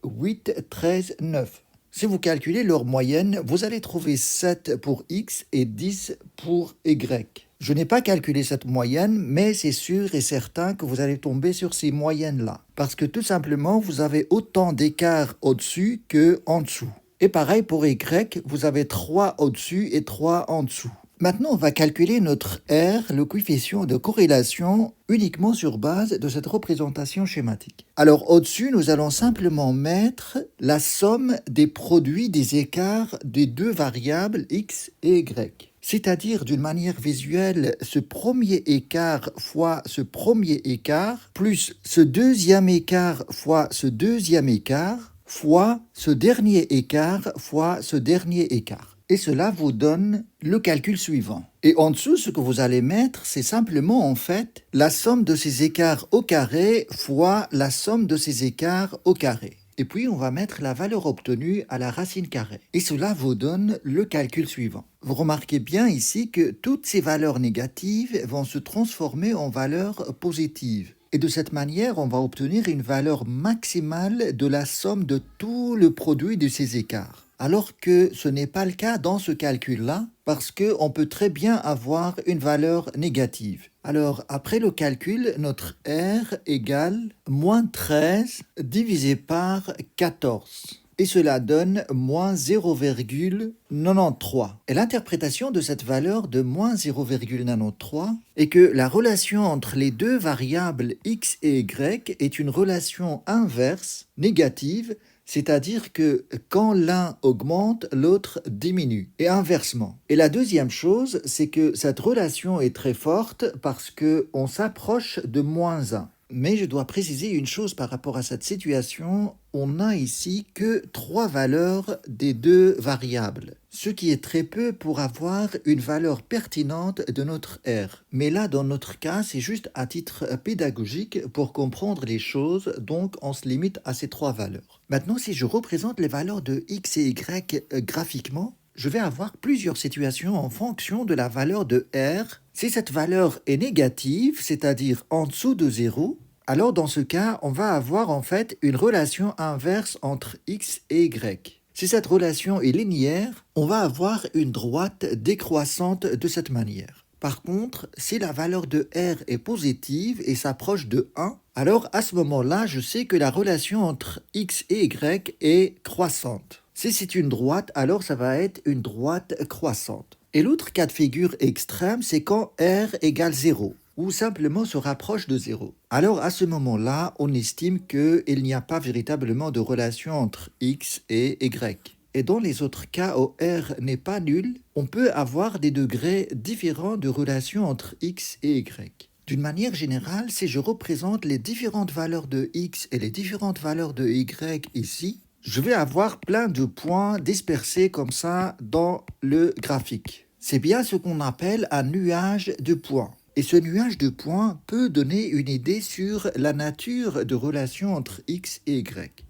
8, 13, 9. Si vous calculez leur moyenne, vous allez trouver 7 pour x et 10 pour y. Je n'ai pas calculé cette moyenne, mais c'est sûr et certain que vous allez tomber sur ces moyennes-là. Parce que tout simplement, vous avez autant d'écart au-dessus qu'en dessous. Et pareil pour y, vous avez 3 au-dessus et 3 en dessous. Maintenant, on va calculer notre R, le coefficient de corrélation, uniquement sur base de cette représentation schématique. Alors, au-dessus, nous allons simplement mettre la somme des produits des écarts des deux variables x et y. C'est-à-dire, d'une manière visuelle, ce premier écart fois ce premier écart, plus ce deuxième écart fois ce deuxième écart, fois ce dernier écart fois ce dernier écart. Et cela vous donne le calcul suivant. Et en dessous, ce que vous allez mettre, c'est simplement en fait la somme de ces écarts au carré fois la somme de ces écarts au carré. Et puis, on va mettre la valeur obtenue à la racine carrée. Et cela vous donne le calcul suivant. Vous remarquez bien ici que toutes ces valeurs négatives vont se transformer en valeurs positives. Et de cette manière, on va obtenir une valeur maximale de la somme de tout le produit de ces écarts. Alors que ce n'est pas le cas dans ce calcul-là, parce qu'on peut très bien avoir une valeur négative. Alors, après le calcul, notre R égale moins 13 divisé par 14. Et cela donne moins 0,93. Et l'interprétation de cette valeur de moins 0,93 est que la relation entre les deux variables x et y est une relation inverse, négative, c'est-à-dire que quand l'un augmente, l'autre diminue, et inversement. Et la deuxième chose, c'est que cette relation est très forte parce qu'on s'approche de moins 1. Mais je dois préciser une chose par rapport à cette situation, on n'a ici que 3 valeurs des deux variables, ce qui est très peu pour avoir une valeur pertinente de notre R. Mais là, dans notre cas, c'est juste à titre pédagogique pour comprendre les choses, donc on se limite à ces 3 valeurs. Maintenant, si je représente les valeurs de x et y graphiquement, je vais avoir plusieurs situations en fonction de la valeur de R. Si cette valeur est négative, c'est-à-dire en dessous de 0, alors dans ce cas, on va avoir en fait une relation inverse entre x et y. Si cette relation est linéaire, on va avoir une droite décroissante de cette manière. Par contre, si la valeur de R est positive et s'approche de 1, alors à ce moment-là, je sais que la relation entre X et Y est croissante. Si c'est une droite, alors ça va être une droite croissante. Et l'autre cas de figure extrême, c'est quand R égale 0, ou simplement se rapproche de 0. Alors à ce moment-là, on estime qu'il n'y a pas véritablement de relation entre X et Y. Et dans les autres cas où R n'est pas nul, on peut avoir des degrés différents de relation entre X et Y. D'une manière générale, si je représente les différentes valeurs de X et les différentes valeurs de Y ici, je vais avoir plein de points dispersés comme ça dans le graphique. C'est bien ce qu'on appelle un nuage de points. Et ce nuage de points peut donner une idée sur la nature de relation entre X et Y.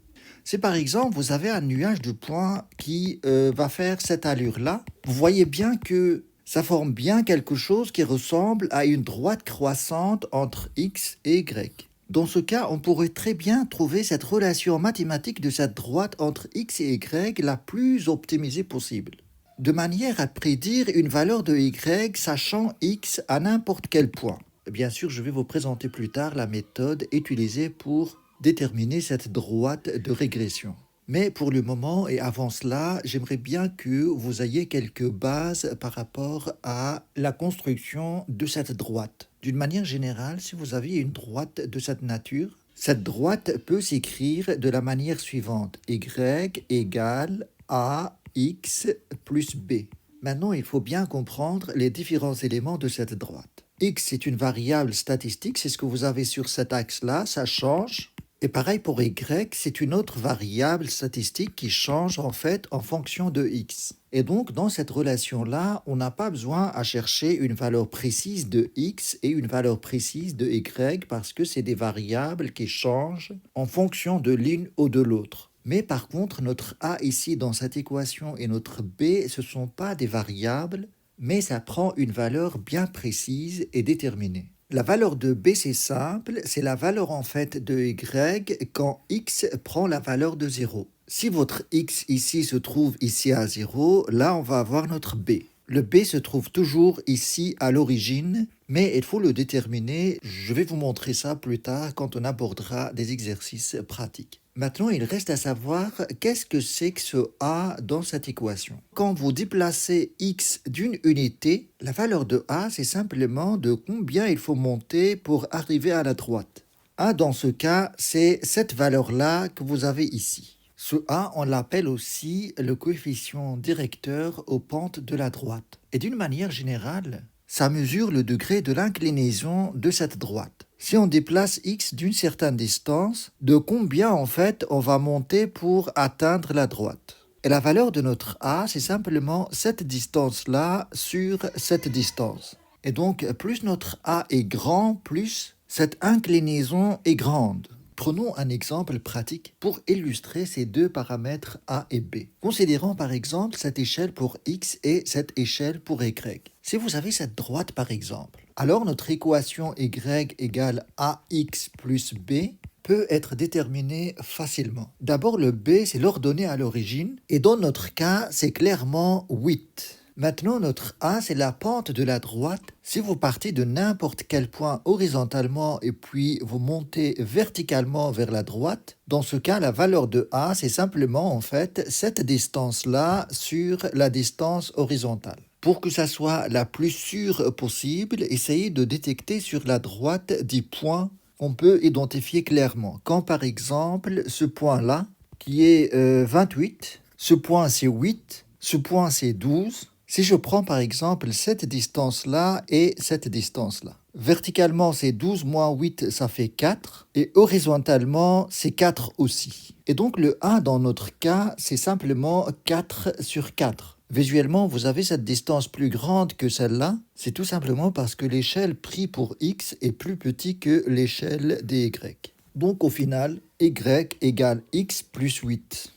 Si par exemple vous avez un nuage de points qui va faire cette allure-là, vous voyez bien que ça forme bien quelque chose qui ressemble à une droite croissante entre X et Y. Dans ce cas, on pourrait très bien trouver cette relation mathématique de cette droite entre X et Y la plus optimisée possible, de manière à prédire une valeur de Y sachant X à n'importe quel point. Bien sûr, je vais vous présenter plus tard la méthode utilisée pour déterminer cette droite de régression. Mais pour le moment et avant cela, j'aimerais bien que vous ayez quelques bases par rapport à la construction de cette droite. D'une manière générale, si vous avez une droite de cette nature, cette droite peut s'écrire de la manière suivante. Y égale AX plus B. Maintenant, il faut bien comprendre les différents éléments de cette droite. X est une variable statistique, c'est ce que vous avez sur cet axe-là, ça change. Et pareil pour Y, c'est une autre variable statistique qui change en fait en fonction de X. Et donc dans cette relation-là, on n'a pas besoin à chercher une valeur précise de X et une valeur précise de Y parce que c'est des variables qui changent en fonction de l'une ou de l'autre. Mais par contre, notre A ici dans cette équation et notre B, ce ne sont pas des variables, mais ça prend une valeur bien précise et déterminée. La valeur de B, c'est simple, c'est la valeur en fait de Y quand X prend la valeur de 0. Si votre X ici se trouve ici à 0, là on va avoir notre B. Le B se trouve toujours ici à l'origine, mais il faut le déterminer. Je vais vous montrer ça plus tard quand on abordera des exercices pratiques. Maintenant, il reste à savoir qu'est-ce que c'est que ce A dans cette équation. Quand vous déplacez X d'une unité, la valeur de A, c'est simplement de combien il faut monter pour arriver à la droite. A, dans ce cas, c'est cette valeur-là que vous avez ici. Ce A, on l'appelle aussi le coefficient directeur aux pentes de la droite. Et d'une manière générale, ça mesure le degré de l'inclinaison de cette droite. Si on déplace X d'une certaine distance, de combien en fait on va monter pour atteindre la droite? Et la valeur de notre A, c'est simplement cette distance-là sur cette distance. Et donc, plus notre A est grand, plus cette inclinaison est grande. Prenons un exemple pratique pour illustrer ces deux paramètres A et B. Considérons par exemple cette échelle pour X et cette échelle pour Y. Si vous avez cette droite par exemple, alors notre équation Y égale AX plus B peut être déterminée facilement. D'abord le B c'est l'ordonnée à l'origine et dans notre cas c'est clairement 8. Maintenant, notre A, c'est la pente de la droite. Si vous partez de n'importe quel point horizontalement et puis vous montez verticalement vers la droite, dans ce cas, la valeur de A, c'est simplement en fait cette distance-là sur la distance horizontale. Pour que ça soit la plus sûre possible, essayez de détecter sur la droite des points qu'on peut identifier clairement. Quand par exemple, ce point-là, qui est 28, ce point c'est 8, ce point c'est 12, si je prends par exemple cette distance-là et cette distance-là, verticalement c'est 12 moins 8, ça fait 4, et horizontalement c'est 4 aussi. Et donc le A dans notre cas, c'est simplement 4 sur 4. Visuellement, vous avez cette distance plus grande que celle-là, c'est tout simplement parce que l'échelle prise pour X est plus petite que l'échelle des Y. Donc au final, Y égale X plus 8.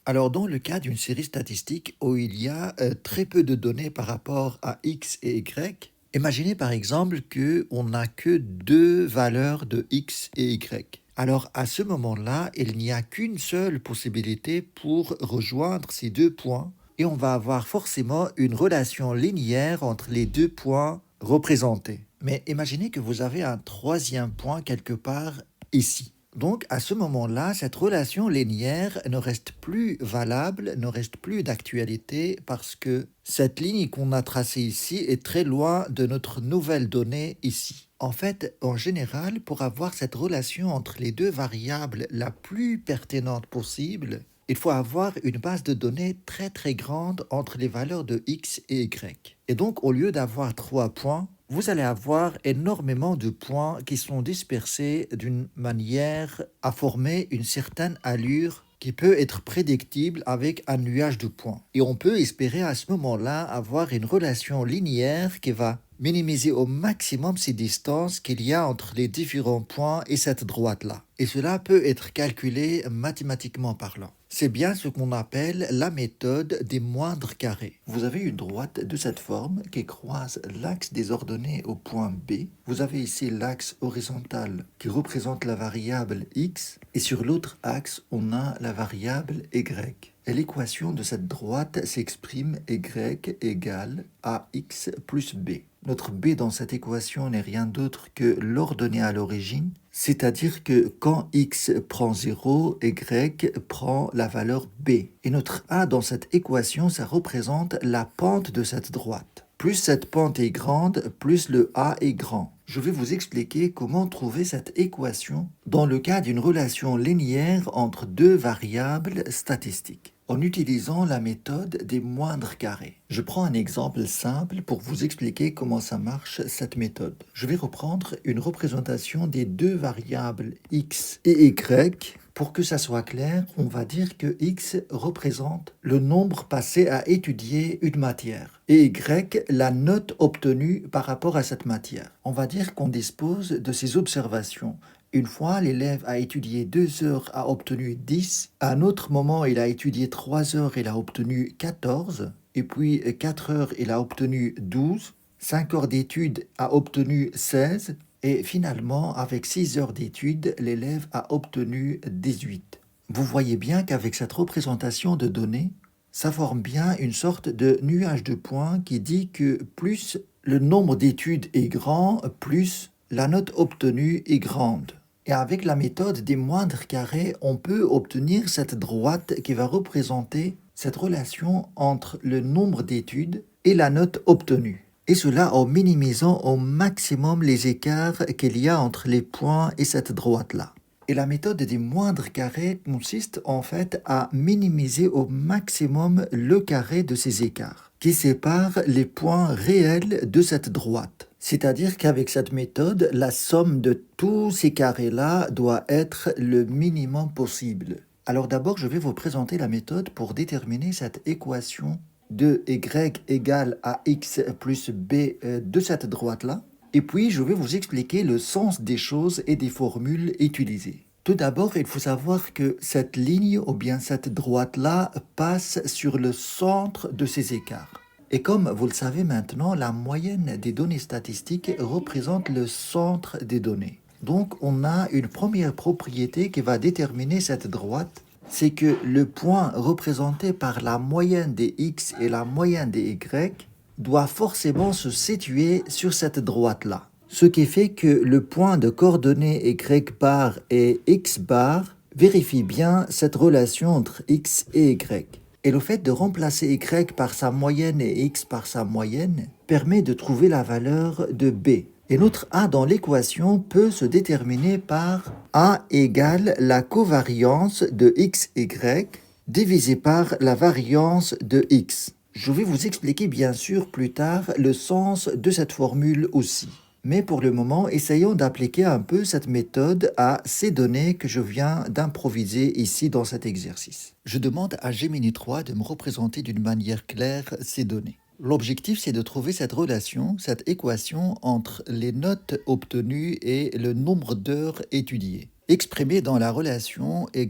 Alors, dans le cas d'une série statistique où il y a très peu de données par rapport à X et Y, imaginez par exemple qu'on n'a que deux valeurs de X et Y. Alors, à ce moment-là, il n'y a qu'une seule possibilité pour rejoindre ces deux points Et on va avoir forcément une relation linéaire entre les deux points représentés. Mais imaginez que vous avez un troisième point quelque part ici. Donc à ce moment-là, cette relation linéaire ne reste plus valable, ne reste plus d'actualité parce que cette ligne qu'on a tracée ici est très loin de notre nouvelle donnée ici. En fait, en général, pour avoir cette relation entre les deux variables la plus pertinente possible, il faut avoir une base de données très très grande entre les valeurs de x et y. Et donc, au lieu d'avoir 3 points, vous allez avoir énormément de points qui sont dispersés d'une manière à former une certaine allure qui peut être prédictible avec un nuage de points. Et on peut espérer à ce moment-là avoir une relation linéaire qui va minimiser au maximum ces distances qu'il y a entre les différents points et cette droite-là. Et cela peut être calculé mathématiquement parlant. C'est bien ce qu'on appelle la méthode des moindres carrés. Vous avez une droite de cette forme qui croise l'axe des ordonnées au point B. Vous avez ici l'axe horizontal qui représente la variable x et sur l'autre axe, on a la variable y. Et l'équation de cette droite s'exprime y égale ax plus b. Notre b dans cette équation n'est rien d'autre que l'ordonnée à l'origine, c'est-à-dire que quand x prend 0, y prend la valeur b. Et notre a dans cette équation, ça représente la pente de cette droite. Plus cette pente est grande, plus le a est grand. Je vais vous expliquer comment trouver cette équation dans le cas d'une relation linéaire entre deux variables statistiques, en utilisant la méthode des moindres carrés. Je prends un exemple simple pour vous expliquer comment ça marche cette méthode. Je vais reprendre une représentation des deux variables x et y. Pour que ça soit clair, on va dire que x représente le nombre passé à étudier une matière et y la note obtenue par rapport à cette matière. On va dire qu'on dispose de ces observations. Une fois, l'élève a étudié 2 heures, a obtenu 10. À un autre moment, il a étudié 3 heures, il a obtenu 14. Et puis 4 heures, il a obtenu 12. 5 heures d'études a obtenu 16. Et finalement, avec 6 heures d'études, l'élève a obtenu 18. Vous voyez bien qu'avec cette représentation de données, ça forme bien une sorte de nuage de points qui dit que plus le nombre d'études est grand, plus la note obtenue est grande. Et avec la méthode des moindres carrés, on peut obtenir cette droite qui va représenter cette relation entre le nombre d'études et la note obtenue. Et cela en minimisant au maximum les écarts qu'il y a entre les points et cette droite-là. Et la méthode des moindres carrés consiste en fait à minimiser au maximum le carré de ces écarts, qui séparent les points réels de cette droite. C'est-à-dire qu'avec cette méthode, la somme de tous ces carrés-là doit être le minimum possible. Alors d'abord, je vais vous présenter la méthode pour déterminer cette équation de y égale à x plus b de cette droite-là. Et puis, je vais vous expliquer le sens des choses et des formules utilisées. Tout d'abord, il faut savoir que cette ligne ou bien cette droite-là passe sur le centre de ces écarts. Et comme vous le savez maintenant, la moyenne des données statistiques représente le centre des données. Donc, on a une première propriété qui va déterminer cette droite, c'est que le point représenté par la moyenne des x et la moyenne des y doit forcément se situer sur cette droite-là. Ce qui fait que le point de coordonnées y bar et x bar vérifie bien cette relation entre x et y. Et le fait de remplacer y par sa moyenne et x par sa moyenne permet de trouver la valeur de b. Et notre a dans l'équation peut se déterminer par a égale la covariance de x, y divisé par la variance de x. Je vais vous expliquer bien sûr plus tard le sens de cette formule aussi. Mais pour le moment, essayons d'appliquer un peu cette méthode à ces données que je viens d'improviser ici dans cet exercice. Je demande à Gemini 3 de me représenter d'une manière claire ces données. L'objectif, c'est de trouver cette relation, cette équation entre les notes obtenues et le nombre d'heures étudiées, exprimée dans la relation y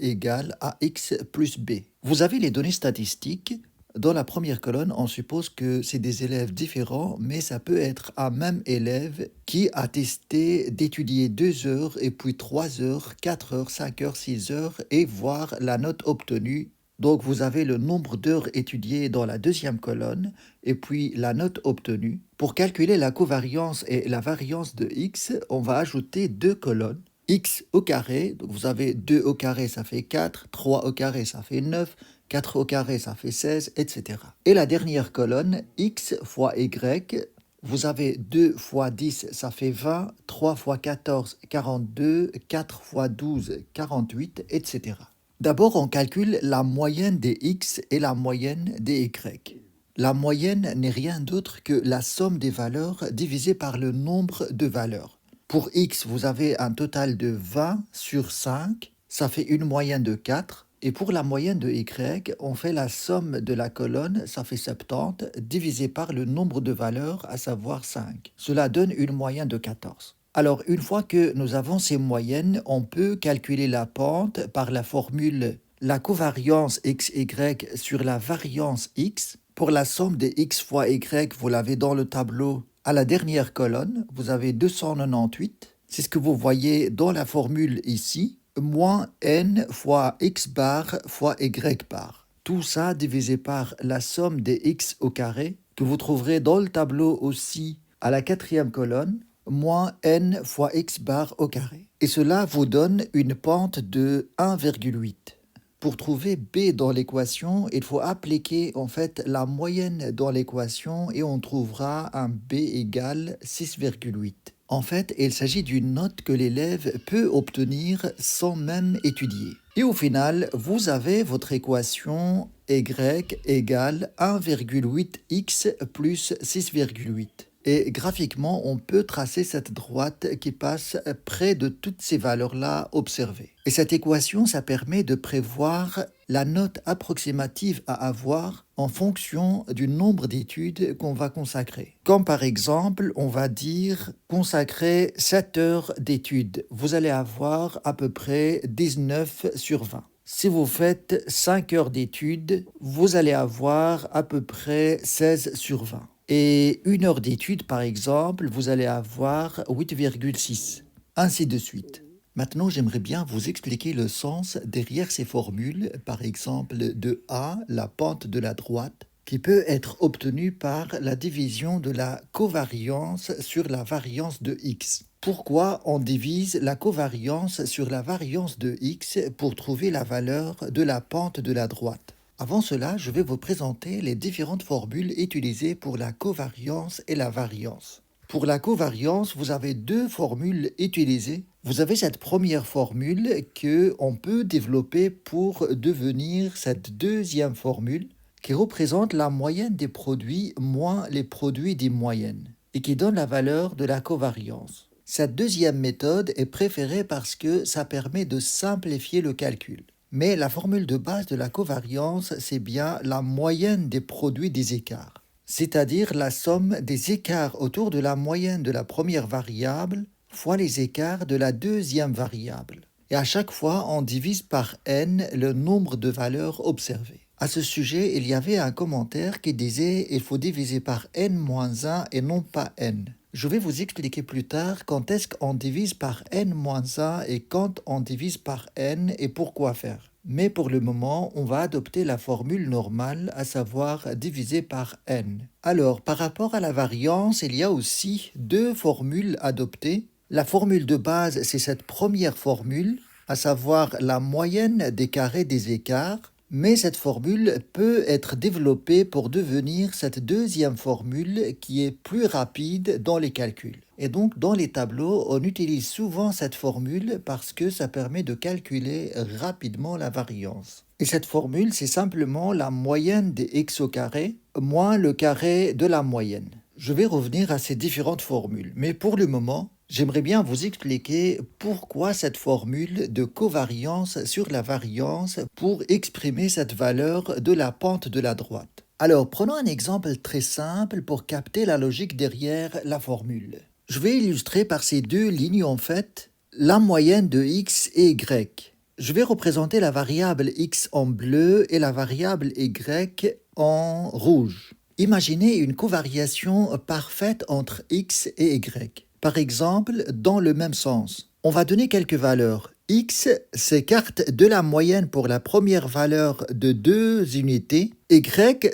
égale à x plus b. Vous avez les données statistiques. Dans la première colonne, on suppose que c'est des élèves différents, mais ça peut être un même élève qui a testé d'étudier 2 heures, et puis 3 heures, 4 heures, 5 heures, 6 heures, et voir la note obtenue Donc vous avez le nombre d'heures étudiées dans la deuxième colonne et puis la note obtenue. Pour calculer la covariance et la variance de x, on va ajouter deux colonnes. X au carré, donc vous avez 2 au carré, ça fait 4, 3 au carré, ça fait 9, 4 au carré, ça fait 16, etc. Et la dernière colonne, x fois y, vous avez 2 fois 10, ça fait 20, 3 fois 14, 42, 4 fois 12, 48, etc. D'abord, on calcule la moyenne des x et la moyenne des y. La moyenne n'est rien d'autre que la somme des valeurs divisée par le nombre de valeurs. Pour x, vous avez un total de 20 sur 5, ça fait une moyenne de 4. Et pour la moyenne de y, on fait la somme de la colonne, ça fait 70, divisé par le nombre de valeurs, à savoir 5. Cela donne une moyenne de 14. Alors, une fois que nous avons ces moyennes, on peut calculer la pente par la formule la covariance xy sur la variance x. Pour la somme des x fois y, vous l'avez dans le tableau. À la dernière colonne, vous avez 298. C'est ce que vous voyez dans la formule ici. Moins n fois x bar fois y bar. Tout ça divisé par la somme des x au carré, que vous trouverez dans le tableau aussi à la quatrième colonne, moins n fois x bar au carré. Et cela vous donne une pente de 1,8. Pour trouver b dans l'équation, il faut appliquer en fait la moyenne dans l'équation et on trouvera un b égale 6,8. En fait, il s'agit d'une note que l'élève peut obtenir sans même étudier. Et au final, vous avez votre équation y égale 1,8x plus 6,8. Et graphiquement, on peut tracer cette droite qui passe près de toutes ces valeurs-là observées. Et cette équation, ça permet de prévoir la note approximative à avoir en fonction du nombre d'études qu'on va consacrer. Comme par exemple, on va dire consacrer 7 heures d'études. Vous allez avoir à peu près 19 sur 20. Si vous faites 5 heures d'études, vous allez avoir à peu près 16 sur 20. Et une heure d'étude, par exemple, vous allez avoir 8,6. Ainsi de suite. Maintenant, j'aimerais bien vous expliquer le sens derrière ces formules, par exemple de A, la pente de la droite, qui peut être obtenue par la division de la covariance sur la variance de x. Pourquoi on divise la covariance sur la variance de x pour trouver la valeur de la pente de la droite? Avant cela, je vais vous présenter les différentes formules utilisées pour la covariance et la variance. Pour la covariance, vous avez deux formules utilisées. Vous avez cette première formule qu'on peut développer pour devenir cette deuxième formule qui représente la moyenne des produits moins les produits des moyennes et qui donne la valeur de la covariance. Cette deuxième méthode est préférée parce que ça permet de simplifier le calcul. Mais la formule de base de la covariance, c'est bien la moyenne des produits des écarts, c'est-à-dire la somme des écarts autour de la moyenne de la première variable fois les écarts de la deuxième variable. Et à chaque fois, on divise par n le nombre de valeurs observées. À ce sujet, il y avait un commentaire qui disait qu'il faut diviser par n-1 et non pas n. Je vais vous expliquer plus tard quand est-ce qu'on divise par n-1 et quand on divise par n et pourquoi faire. Mais pour le moment, on va adopter la formule normale, à savoir diviser par n. Alors, par rapport à la variance, il y a aussi deux formules adoptées. La formule de base, c'est cette première formule, à savoir la moyenne des carrés des écarts. Mais cette formule peut être développée pour devenir cette deuxième formule qui est plus rapide dans les calculs. Et donc dans les tableaux, on utilise souvent cette formule parce que ça permet de calculer rapidement la variance. Et cette formule, c'est simplement la moyenne des x au carré moins le carré de la moyenne. Je vais revenir à ces différentes formules, mais pour le moment, j'aimerais bien vous expliquer pourquoi cette formule de covariance sur la variance pour exprimer cette valeur de la pente de la droite. Alors, prenons un exemple très simple pour capter la logique derrière la formule. Je vais illustrer par ces deux lignes en fait la moyenne de x et y. Je vais représenter la variable x en bleu et la variable y en rouge. Imaginez une covariation parfaite entre x et y. Par exemple, dans le même sens. On va donner quelques valeurs, x s'écarte de la moyenne pour la première valeur de 2 unités, y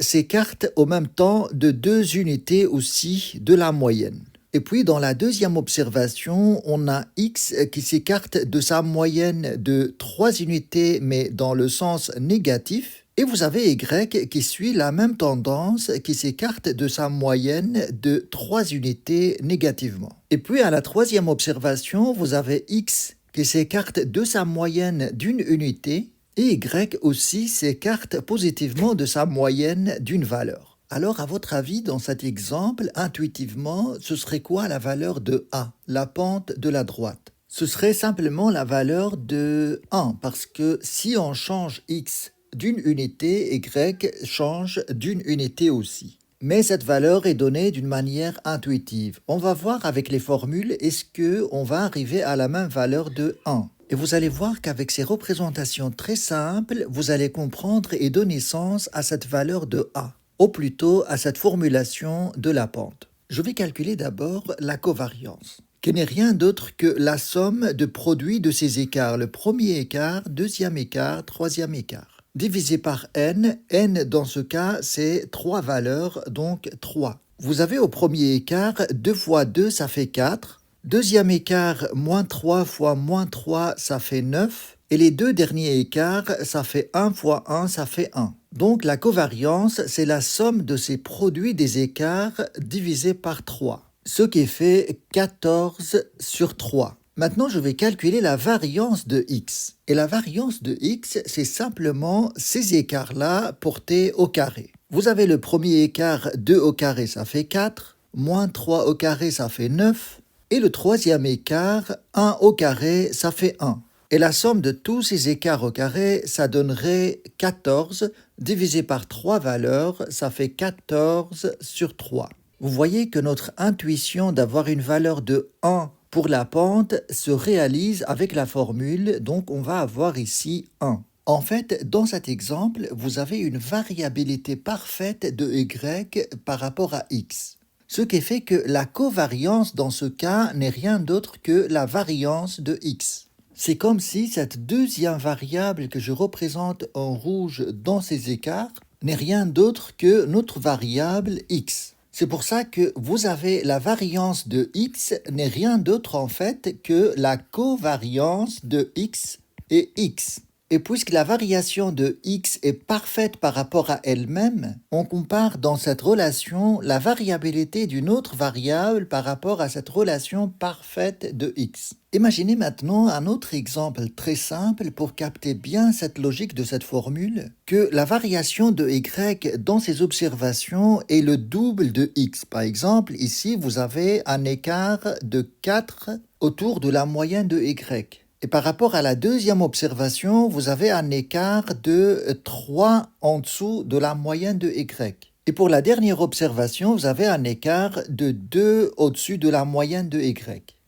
s'écarte au même temps de 2 unités aussi de la moyenne. Et puis dans la deuxième observation, on a x qui s'écarte de sa moyenne de 3 unités mais dans le sens négatif. Et vous avez y qui suit la même tendance, qui s'écarte de sa moyenne de 3 unités négativement. Et puis à la troisième observation, vous avez x qui s'écarte de sa moyenne d'une unité et y aussi s'écarte positivement de sa moyenne d'une valeur. Alors, à votre avis, dans cet exemple, intuitivement, ce serait quoi la valeur de A, la pente de la droite? Ce serait simplement la valeur de 1, parce que si on change x d'une unité, y change d'une unité aussi. Mais cette valeur est donnée d'une manière intuitive. On va voir avec les formules, est-ce qu'on va arriver à la même valeur de 1? Et vous allez voir qu'avec ces représentations très simples, vous allez comprendre et donner sens à cette valeur de A, ou plutôt à cette formulation de la pente. Je vais calculer d'abord la covariance, qui n'est rien d'autre que la somme de produits de ces écarts. Le premier écart, deuxième écart, troisième écart. Divisé par n dans ce cas c'est 3 valeurs, donc 3. Vous avez au premier écart 2 fois 2 ça fait 4, deuxième écart moins 3 fois moins 3 ça fait 9, et les deux derniers écarts ça fait 1 fois 1 ça fait 1. Donc la covariance c'est la somme de ces produits des écarts divisé par 3, ce qui fait 14 sur 3. Maintenant, je vais calculer la variance de x. Et la variance de x, c'est simplement ces écarts-là portés au carré. Vous avez le premier écart 2 au carré, ça fait 4, moins 3 au carré, ça fait 9, et le troisième écart, 1 au carré, ça fait 1. Et la somme de tous ces écarts au carré, ça donnerait 14, divisé par 3 valeurs, ça fait 14 sur 3. Vous voyez que notre intuition d'avoir une valeur de 1 pour la pente se réalise avec la formule, donc on va avoir ici 1. En fait, dans cet exemple, vous avez une variabilité parfaite de y par rapport à x. Ce qui fait que la covariance dans ce cas n'est rien d'autre que la variance de x. C'est comme si cette deuxième variable que je représente en rouge dans ces écarts n'est rien d'autre que notre variable x. C'est pour ça que vous avez la variance de x n'est rien d'autre en fait que la covariance de x et x. Et puisque la variation de x est parfaite par rapport à elle-même, on compare dans cette relation la variabilité d'une autre variable par rapport à cette relation parfaite de x. Imaginez maintenant un autre exemple très simple pour capter bien cette logique de cette formule, que la variation de y dans ces observations est le double de x. Par exemple, ici vous avez un écart de 4 autour de la moyenne de y. Et par rapport à la deuxième observation, vous avez un écart de 3 en dessous de la moyenne de y. Et pour la dernière observation, vous avez un écart de 2 au-dessus de la moyenne de y.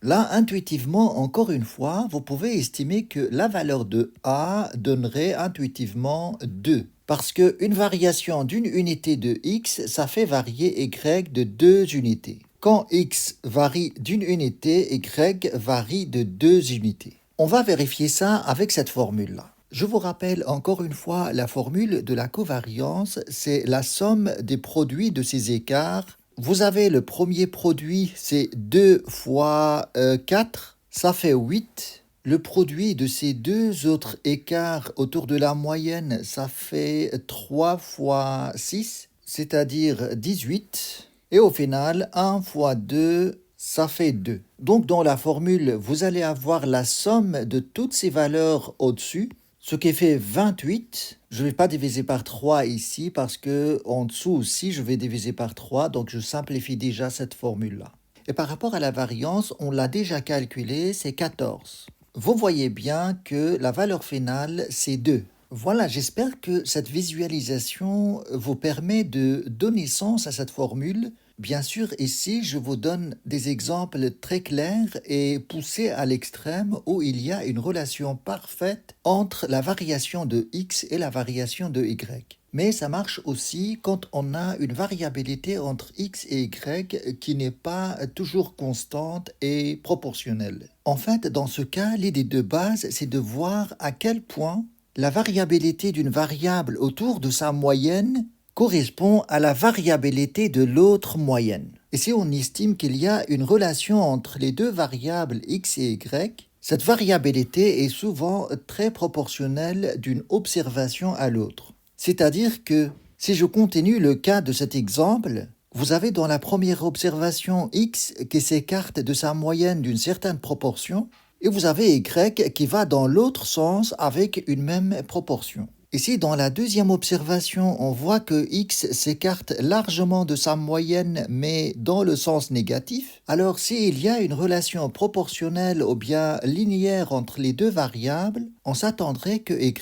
Là, intuitivement, encore une fois, vous pouvez estimer que la valeur de A donnerait intuitivement 2. Parce qu'une variation d'une unité de x, ça fait varier y de 2 unités. Quand x varie d'une unité, y varie de 2 unités. On va vérifier ça avec cette formule-là. Je vous rappelle encore une fois, la formule de la covariance, c'est la somme des produits de ces écarts. Vous avez le premier produit, c'est 2 fois 4, ça fait 8. Le produit de ces deux autres écarts autour de la moyenne, ça fait 3 fois 6, c'est-à-dire 18. Et au final, 1 fois 2, ça fait 2. Donc dans la formule, vous allez avoir la somme de toutes ces valeurs au-dessus, ce qui fait 28. Je ne vais pas diviser par 3 ici parce que en dessous aussi, je vais diviser par 3, donc je simplifie déjà cette formule-là. Et par rapport à la variance, on l'a déjà calculé, c'est 14. Vous voyez bien que la valeur finale, c'est 2. Voilà, j'espère que cette visualisation vous permet de donner sens à cette formule. Bien sûr, ici, je vous donne des exemples très clairs et poussés à l'extrême où il y a une relation parfaite entre la variation de x et la variation de y. Mais ça marche aussi quand on a une variabilité entre x et y qui n'est pas toujours constante et proportionnelle. En fait, dans ce cas, l'idée de base, c'est de voir à quel point la variabilité d'une variable autour de sa moyenne correspond à la variabilité de l'autre moyenne. Et si on estime qu'il y a une relation entre les deux variables x et y, cette variabilité est souvent très proportionnelle d'une observation à l'autre. C'est-à-dire que si je continue le cas de cet exemple, vous avez dans la première observation x qui s'écarte de sa moyenne d'une certaine proportion, et vous avez y qui va dans l'autre sens avec une même proportion. Ici, dans la deuxième observation, on voit que x s'écarte largement de sa moyenne, mais dans le sens négatif. Alors, s'il y a une relation proportionnelle ou bien linéaire entre les deux variables, on s'attendrait que y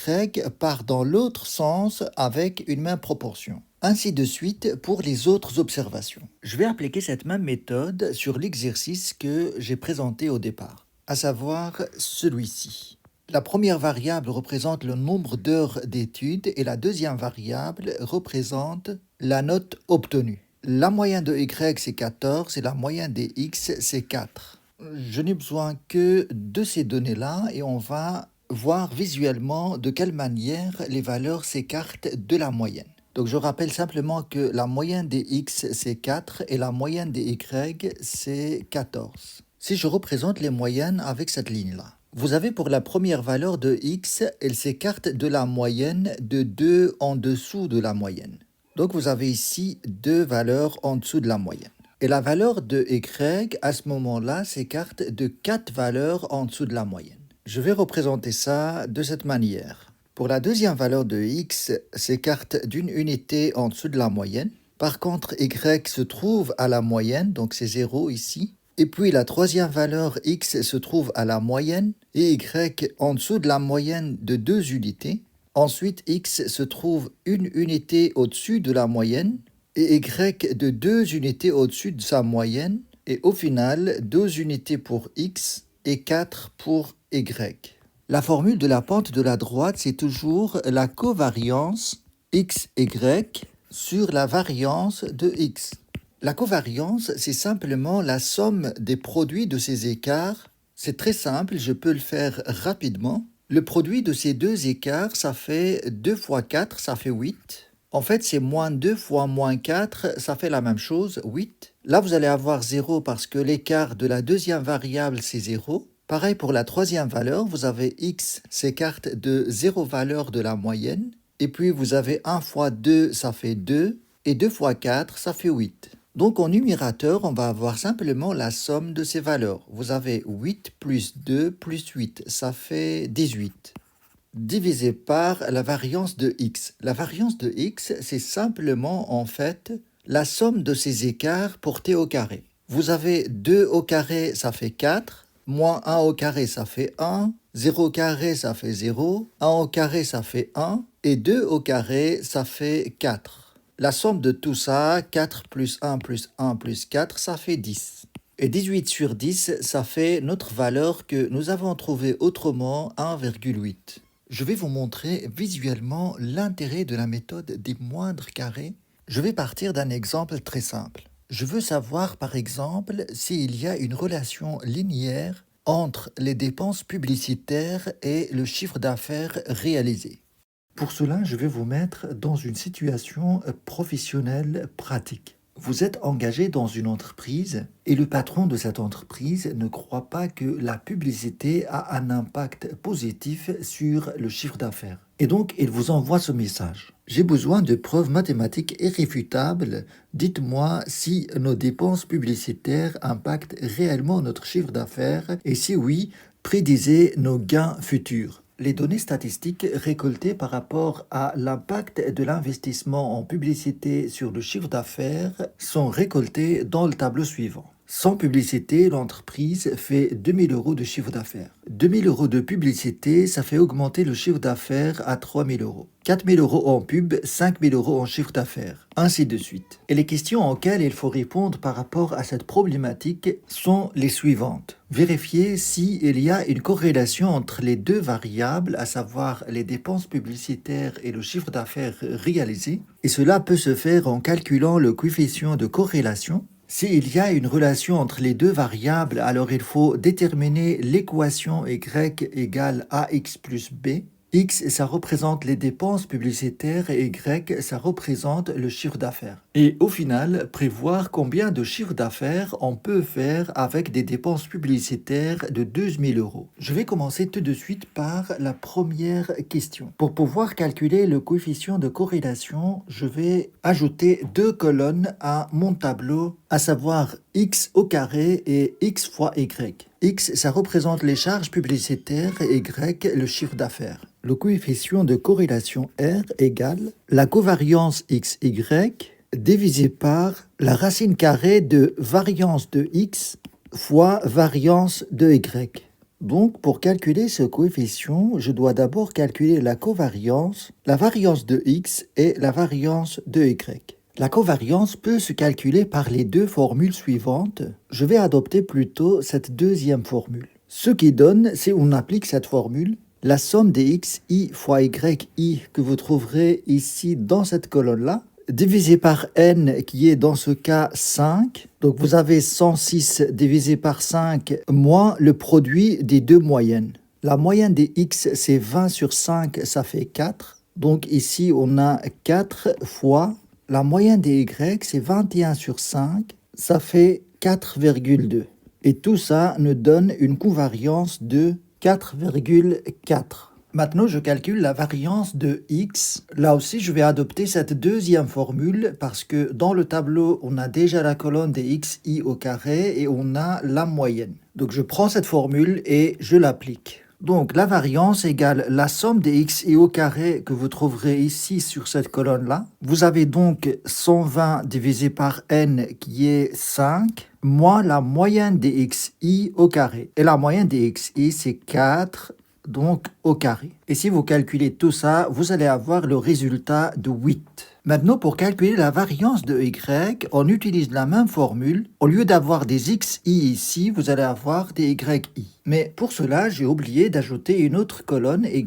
part dans l'autre sens avec une même proportion. Ainsi de suite pour les autres observations. Je vais appliquer cette même méthode sur l'exercice que j'ai présenté au départ, à savoir celui-ci. La première variable représente le nombre d'heures d'études et la deuxième variable représente la note obtenue. La moyenne de y, c'est 14 et la moyenne des x, c'est 4. Je n'ai besoin que de ces données-là et on va voir visuellement de quelle manière les valeurs s'écartent de la moyenne. Donc je rappelle simplement que la moyenne des x, c'est 4 et la moyenne des y, c'est 14. Si je représente les moyennes avec cette ligne-là, vous avez pour la première valeur de x, elle s'écarte de la moyenne de 2 en dessous de la moyenne. Donc vous avez ici 2 valeurs en dessous de la moyenne. Et la valeur de y, à ce moment-là, s'écarte de 4 valeurs en dessous de la moyenne. Je vais représenter ça de cette manière. Pour la deuxième valeur de x, s'écarte d'une unité en dessous de la moyenne. Par contre, y se trouve à la moyenne, donc c'est 0 ici. Et puis la troisième valeur x se trouve à la moyenne et y en dessous de la moyenne de 2 unités. Ensuite, x se trouve une unité au-dessus de la moyenne et y de 2 unités au-dessus de sa moyenne. Et au final, 2 unités pour x et 4 pour y. La formule de la pente de la droite, c'est toujours la covariance xy sur la variance de x. La covariance, c'est simplement la somme des produits de ces écarts. C'est très simple, je peux le faire rapidement. Le produit de ces deux écarts, ça fait 2 fois 4, ça fait 8. En fait, c'est moins 2 fois moins 4, ça fait la même chose, 8. Là, vous allez avoir 0 parce que l'écart de la deuxième variable, c'est 0. Pareil pour la troisième valeur, vous avez x s'écarte de 0 valeur de la moyenne. Et puis, vous avez 1 fois 2, ça fait 2. Et 2 fois 4, ça fait 8. Donc en numérateur, on va avoir simplement la somme de ces valeurs. Vous avez 8 plus 2 plus 8, ça fait 18. Divisé par la variance de x. La variance de x, c'est simplement en fait la somme de ces écarts portés au carré. Vous avez 2 au carré, ça fait 4, moins 1 au carré, ça fait 1, 0 au carré, ça fait 0, 1 au carré, ça fait 1, et 2 au carré, ça fait 4. La somme de tout ça, 4 plus 1 plus 1 plus 4, ça fait 10. Et 18 sur 10, ça fait notre valeur que nous avons trouvée autrement, 1,8. Je vais vous montrer visuellement l'intérêt de la méthode des moindres carrés. Je vais partir d'un exemple très simple. Je veux savoir par exemple s'il y a une relation linéaire entre les dépenses publicitaires et le chiffre d'affaires réalisé. Pour cela, je vais vous mettre dans une situation professionnelle pratique. Vous êtes engagé dans une entreprise et le patron de cette entreprise ne croit pas que la publicité a un impact positif sur le chiffre d'affaires. Et donc, il vous envoie ce message. J'ai besoin de preuves mathématiques irréfutables. Dites-moi si nos dépenses publicitaires impactent réellement notre chiffre d'affaires et si oui, prédisez nos gains futurs. Les données statistiques récoltées par rapport à l'impact de l'investissement en publicité sur le chiffre d'affaires sont récoltées dans le tableau suivant. Sans publicité, l'entreprise fait 2 000 euros de chiffre d'affaires. 2 000 euros de publicité, ça fait augmenter le chiffre d'affaires à 3 000 euros. 4 000 euros en pub, 5 000 euros en chiffre d'affaires, ainsi de suite. Et les questions auxquelles il faut répondre par rapport à cette problématique sont les suivantes. Vérifiez s'il y a une corrélation entre les deux variables, à savoir les dépenses publicitaires et le chiffre d'affaires réalisé. Et cela peut se faire en calculant le coefficient de corrélation. S'il y a une relation entre les deux variables, alors il faut déterminer l'équation y égale ax plus b. X, ça représente les dépenses publicitaires et Y, ça représente le chiffre d'affaires. Et au final, prévoir combien de chiffre d'affaires on peut faire avec des dépenses publicitaires de 12 000 euros. Je vais commencer tout de suite par la première question. Pour pouvoir calculer le coefficient de corrélation, je vais ajouter deux colonnes à mon tableau, à savoir x au carré et x fois y. X, ça représente les charges publicitaires et Y, le chiffre d'affaires. Le coefficient de corrélation R égale la covariance XY divisé par la racine carrée de variance de X fois variance de Y. Donc, pour calculer ce coefficient, je dois d'abord calculer la covariance, la variance de X et la variance de Y. La covariance peut se calculer par les deux formules suivantes. Je vais adopter plutôt cette deuxième formule. Ce qui donne, si on applique cette formule, la somme des x, i fois y, i, que vous trouverez ici dans cette colonne-là, divisé par n, qui est dans ce cas 5. Donc vous avez 106 divisé par 5, moins le produit des deux moyennes. La moyenne des x, c'est 20 sur 5, ça fait 4. Donc ici, on a 4 fois la moyenne des y, c'est 21 sur 5, ça fait 4,2. Et tout ça nous donne une covariance de 4,4. Maintenant, je calcule la variance de x. Là aussi, je vais adopter cette deuxième formule parce que dans le tableau, on a déjà la colonne des x, i au carré et on a la moyenne. Donc, je prends cette formule et je l'applique. Donc, la variance égale la somme des x, i au carré que vous trouverez ici sur cette colonne-là. Vous avez donc 120 divisé par n qui est 5, moins la moyenne des x, i au carré. Et la moyenne des x, i, c'est 4, donc au carré. Et si vous calculez tout ça, vous allez avoir le résultat de 8. Maintenant, pour calculer la variance de y, on utilise la même formule. Au lieu d'avoir des xi ici, vous allez avoir des yi. Mais pour cela, j'ai oublié d'ajouter une autre colonne y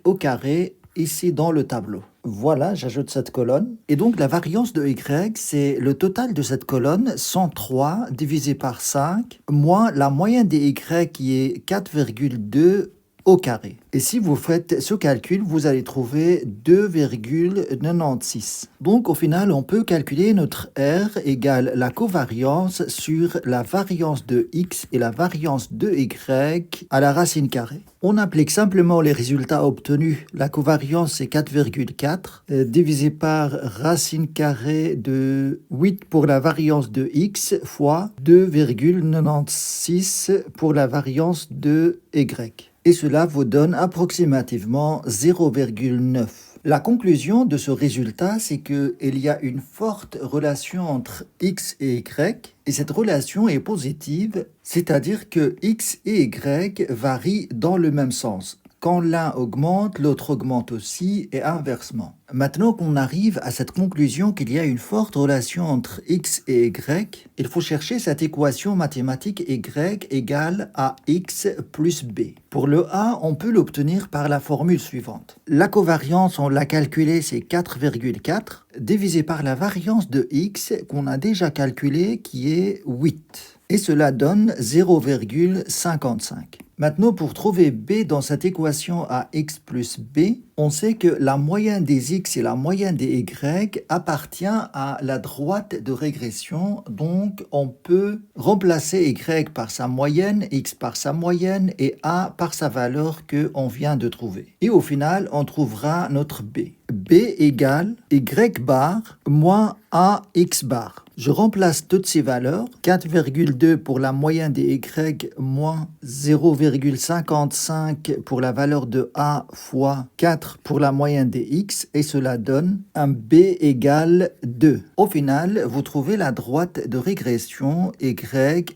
au carré ici dans le tableau. Voilà, j'ajoute cette colonne. Et donc, la variance de y, c'est le total de cette colonne, 103 divisé par 5, moins la moyenne des y qui est 4,2 au carré. Et si vous faites ce calcul, vous allez trouver 2,96. Donc au final, on peut calculer notre R égale la covariance sur la variance de x et la variance de y à la racine carrée. On applique simplement les résultats obtenus. La covariance c'est 4,4 divisé par racine carrée de 8 pour la variance de x fois 2,96 pour la variance de y. Et cela vous donne approximativement 0,9. La conclusion de ce résultat, c'est qu'il y a une forte relation entre x et y, et cette relation est positive, c'est-à-dire que x et y varient dans le même sens. Quand l'un augmente, l'autre augmente aussi, et inversement. Maintenant qu'on arrive à cette conclusion qu'il y a une forte relation entre x et y, il faut chercher cette équation mathématique y égale à x plus b. Pour le a, on peut l'obtenir par la formule suivante. La covariance, on l'a calculée, c'est 4,4, divisé par la variance de x qu'on a déjà calculée, qui est 8. Et cela donne 0,55. Maintenant, pour trouver b dans cette équation à x plus b, on sait que la moyenne des x et la moyenne des y appartient à la droite de régression. Donc, on peut remplacer y par sa moyenne, x par sa moyenne et a par sa valeur qu'on vient de trouver. Et au final, on trouvera notre b. b égale y bar moins ax bar. Je remplace toutes ces valeurs, 4,2 pour la moyenne des y moins 0,55 pour la valeur de a fois 4 pour la moyenne des x, et cela donne un b égale 2. Au final, vous trouvez la droite de régression y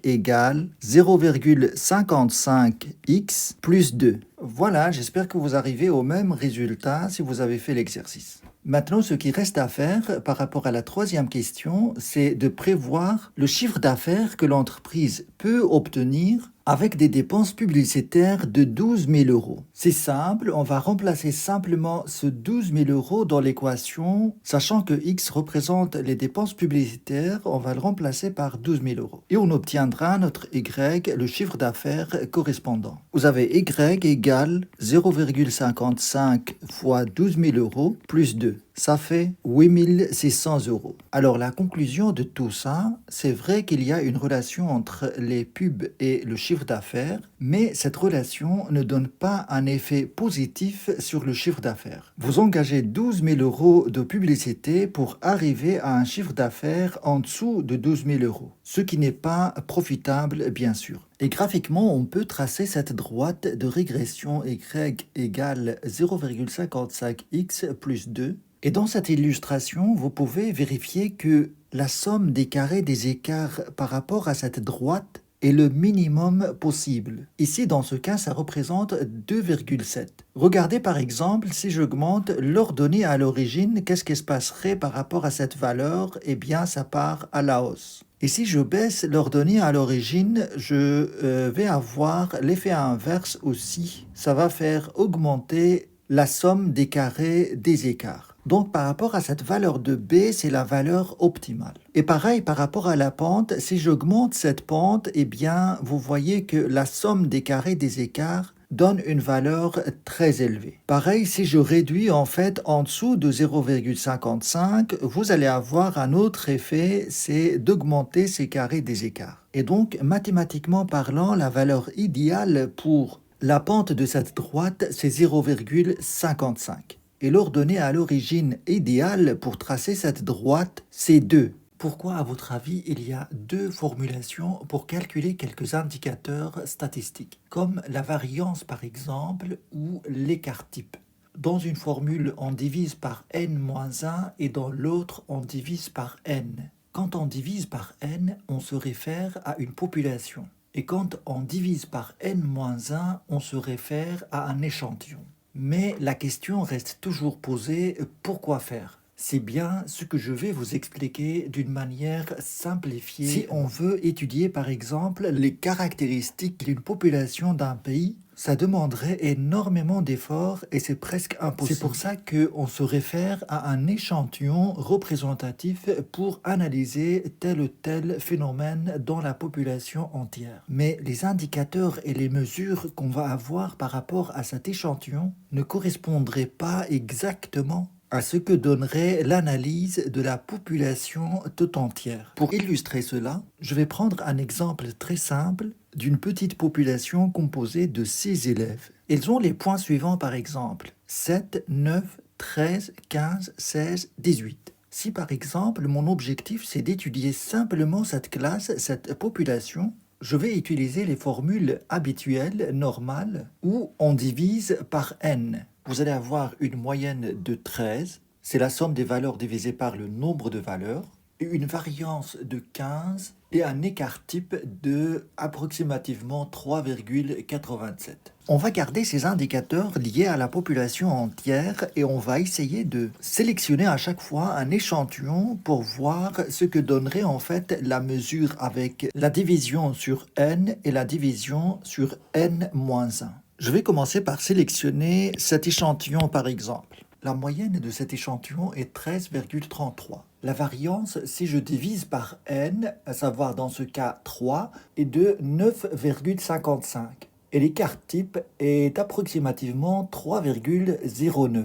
égale 0,55x plus 2. Voilà, j'espère que vous arrivez au même résultat si vous avez fait l'exercice. Maintenant, ce qui reste à faire par rapport à la troisième question, c'est de prévoir le chiffre d'affaires que l'entreprise peut obtenir avec des dépenses publicitaires de 12 000 euros. C'est simple, on va remplacer simplement ce 12 000 euros dans l'équation, sachant que X représente les dépenses publicitaires, on va le remplacer par 12 000 euros. Et on obtiendra notre Y, le chiffre d'affaires correspondant. Vous avez Y égale 0,55 fois 12 000 euros plus 2. Ça fait 8 600 euros. Alors la conclusion de tout ça, c'est vrai qu'il y a une relation entre les pubs et le chiffre d'affaires, mais cette relation ne donne pas un effet positif sur le chiffre d'affaires. Vous engagez 12 000 euros de publicité pour arriver à un chiffre d'affaires en dessous de 12 000 euros, ce qui n'est pas profitable bien sûr. Et graphiquement, on peut tracer cette droite de régression Y égale 0,55x plus 2. Et dans cette illustration, vous pouvez vérifier que la somme des carrés des écarts par rapport à cette droite est le minimum possible. Ici, dans ce cas, ça représente 2,7. Regardez par exemple, si j'augmente l'ordonnée à l'origine, qu'est-ce qui se passerait par rapport à cette valeur? Eh bien, ça part à la hausse. Et si je baisse l'ordonnée à l'origine, je vais avoir l'effet inverse aussi. Ça va faire augmenter la somme des carrés des écarts. Donc par rapport à cette valeur de B, c'est la valeur optimale. Et pareil par rapport à la pente, si j'augmente cette pente, eh bien vous voyez que la somme des carrés des écarts donne une valeur très élevée. Pareil, si je réduis en fait en dessous de 0,55, vous allez avoir un autre effet, c'est d'augmenter ces carrés des écarts. Et donc mathématiquement parlant, la valeur idéale pour la pente de cette droite, c'est 0,55. Et l'ordonnée à l'origine idéale pour tracer cette droite, c'est 2. Pourquoi, à votre avis, il y a deux formulations pour calculer quelques indicateurs statistiques, comme la variance par exemple ou l'écart type? Dans une formule, on divise par n-1 et dans l'autre, on divise par n. Quand on divise par n, on se réfère à une population. Et quand on divise par n-1, on se réfère à un échantillon. Mais la question reste toujours posée, pourquoi faire? C'est bien ce que je vais vous expliquer d'une manière simplifiée. Si on veut étudier par exemple les caractéristiques d'une population d'un pays, ça demanderait énormément d'efforts et c'est presque impossible. C'est pour ça qu'on se réfère à un échantillon représentatif pour analyser tel ou tel phénomène dans la population entière. Mais les indicateurs et les mesures qu'on va avoir par rapport à cet échantillon ne correspondraient pas exactement à ce que donnerait l'analyse de la population tout entière. Pour illustrer cela, je vais prendre un exemple très simple d'une petite population composée de 6 élèves. Ils ont les points suivants par exemple 7, 9, 13, 15, 16, 18. Si par exemple mon objectif c'est d'étudier simplement cette classe, cette population, je vais utiliser les formules habituelles, normales, où on divise par n. Vous allez avoir une moyenne de 13, c'est la somme des valeurs divisée par le nombre de valeurs, et une variance de 15 et un écart type de approximativement 3,87. On va garder ces indicateurs liés à la population entière et on va essayer de sélectionner à chaque fois un échantillon pour voir ce que donnerait en fait la mesure avec la division sur n et la division sur n-1. Je vais commencer par sélectionner cet échantillon par exemple. La moyenne de cet échantillon est 13,33. La variance, si je divise par n, à savoir dans ce cas 3, est de 9,55. Et l'écart type est approximativement 3,09.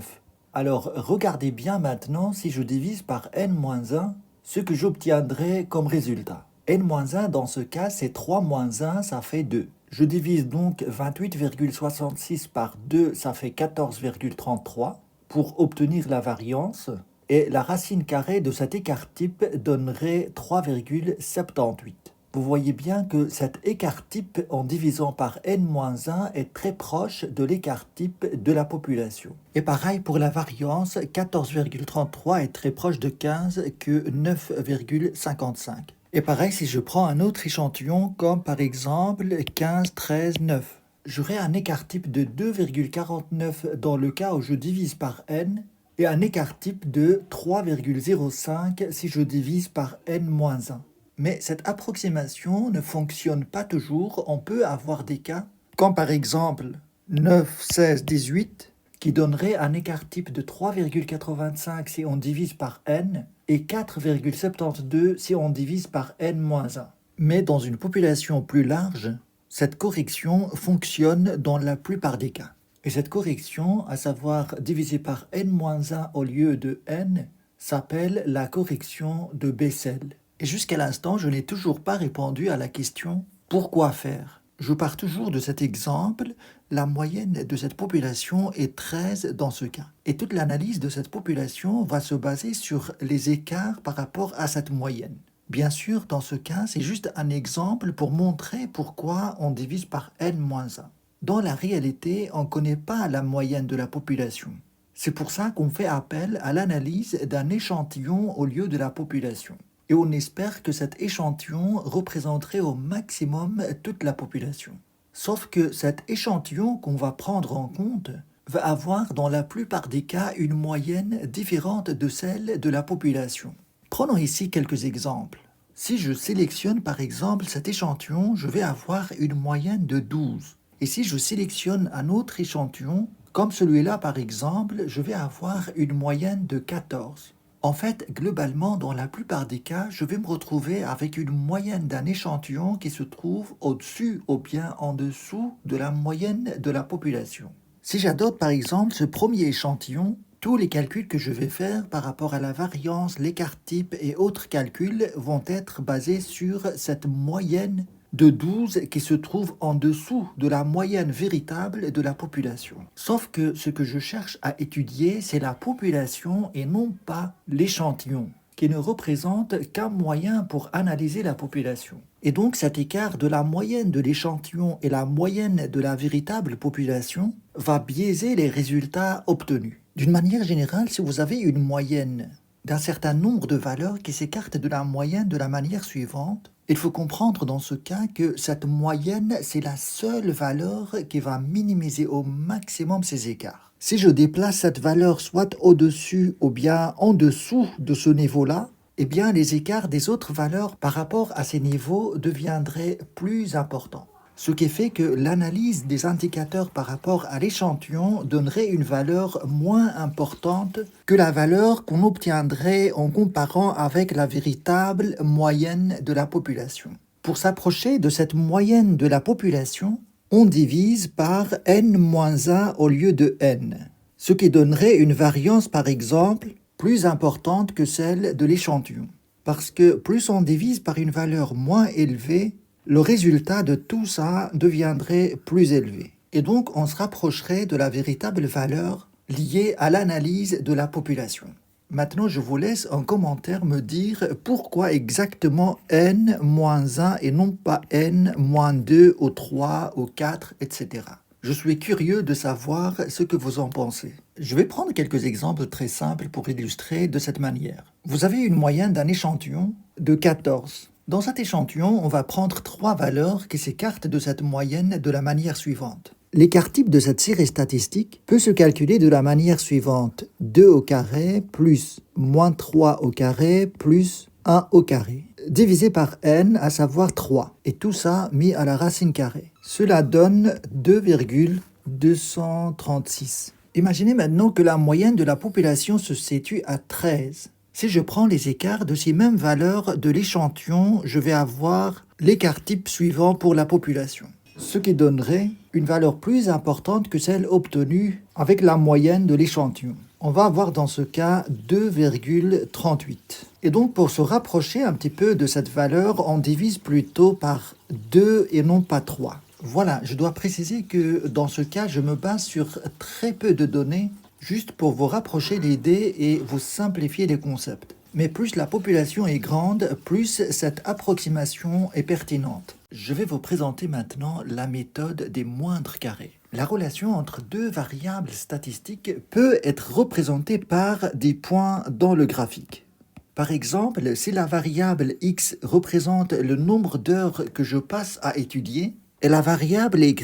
Alors regardez bien maintenant si je divise par n-1, ce que j'obtiendrai comme résultat. n-1 dans ce cas c'est 3-1, ça fait 2. Je divise donc 28,66 par 2, ça fait 14,33 pour obtenir la variance. Et la racine carrée de cet écart type donnerait 3,78. Vous voyez bien que cet écart type en divisant par n-1 est très proche de l'écart type de la population. Et pareil pour la variance, 14,33 est très proche de 15 que 9,55. Et pareil si je prends un autre échantillon comme par exemple 15, 13, 9. J'aurai un écart type de 2,49 dans le cas où je divise par n et un écart type de 3,05 si je divise par n-1. Mais cette approximation ne fonctionne pas toujours. On peut avoir des cas, comme par exemple 9, 16, 18, qui donnerait un écart type de 3,85 si on divise par n et 4,72 si on divise par n-1. Mais dans une population plus large, cette correction fonctionne dans la plupart des cas. Et cette correction, à savoir diviser par n-1 au lieu de n, s'appelle la correction de Bessel. Et jusqu'à l'instant, je n'ai toujours pas répondu à la question « Pourquoi faire ?» Je pars toujours de cet exemple, la moyenne de cette population est 13 dans ce cas. Et toute l'analyse de cette population va se baser sur les écarts par rapport à cette moyenne. Bien sûr, dans ce cas, c'est juste un exemple pour montrer pourquoi on divise par n-1. Dans la réalité, on ne connaît pas la moyenne de la population. C'est pour ça qu'on fait appel à l'analyse d'un échantillon au lieu de la population. Et on espère que cet échantillon représenterait au maximum toute la population. Sauf que cet échantillon qu'on va prendre en compte va avoir dans la plupart des cas une moyenne différente de celle de la population. Prenons ici quelques exemples. Si je sélectionne par exemple cet échantillon, je vais avoir une moyenne de 12. Et si je sélectionne un autre échantillon, comme celui-là par exemple, je vais avoir une moyenne de 14. En fait, globalement, dans la plupart des cas, je vais me retrouver avec une moyenne d'un échantillon qui se trouve au-dessus ou bien en dessous de la moyenne de la population. Si j'adopte par exemple ce premier échantillon, tous les calculs que je vais faire par rapport à la variance, l'écart type et autres calculs vont être basés sur cette moyenne de 12 qui se trouve en dessous de la moyenne véritable de la population. Sauf que ce que je cherche à étudier, c'est la population et non pas l'échantillon, qui ne représente qu'un moyen pour analyser la population. Et donc cet écart de la moyenne de l'échantillon et la moyenne de la véritable population va biaiser les résultats obtenus. D'une manière générale, si vous avez une moyenne d'un certain nombre de valeurs qui s'écartent de la moyenne de la manière suivante, il faut comprendre dans ce cas que cette moyenne, c'est la seule valeur qui va minimiser au maximum ces écarts. Si je déplace cette valeur soit au-dessus ou bien en dessous de ce niveau-là, eh bien les écarts des autres valeurs par rapport à ces niveaux deviendraient plus importants. Ce qui fait que l'analyse des indicateurs par rapport à l'échantillon donnerait une valeur moins importante que la valeur qu'on obtiendrait en comparant avec la véritable moyenne de la population. Pour s'approcher de cette moyenne de la population, on divise par n-1 au lieu de n, ce qui donnerait une variance par exemple plus importante que celle de l'échantillon. Parce que plus on divise par une valeur moins élevée, le résultat de tout ça deviendrait plus élevé. Et donc, on se rapprocherait de la véritable valeur liée à l'analyse de la population. Maintenant, je vous laisse en commentaire me dire pourquoi exactement n-1 et non pas n-2 ou 3 ou 4, etc. Je suis curieux de savoir ce que vous en pensez. Je vais prendre quelques exemples très simples pour illustrer de cette manière. Vous avez une moyenne d'un échantillon de 14. Dans cet échantillon, on va prendre 3 valeurs qui s'écartent de cette moyenne de la manière suivante. L'écart type de cette série statistique peut se calculer de la manière suivante. 2 au carré plus moins 3 au carré plus 1 au carré, divisé par n, à savoir 3. Et tout ça mis à la racine carrée. Cela donne 2,236. Imaginez maintenant que la moyenne de la population se situe à 13. Si je prends les écarts de ces mêmes valeurs de l'échantillon, je vais avoir l'écart type suivant pour la population, ce qui donnerait une valeur plus importante que celle obtenue avec la moyenne de l'échantillon. On va avoir dans ce cas 2,38. Et donc pour se rapprocher un petit peu de cette valeur, on divise plutôt par 2 et non pas 3. Voilà, je dois préciser que dans ce cas, je me base sur très peu de données, juste pour vous rapprocher l'idée et vous simplifier les concepts. Mais plus la population est grande, plus cette approximation est pertinente. Je vais vous présenter maintenant la méthode des moindres carrés. La relation entre deux variables statistiques peut être représentée par des points dans le graphique. Par exemple, si la variable x représente le nombre d'heures que je passe à étudier, et la variable y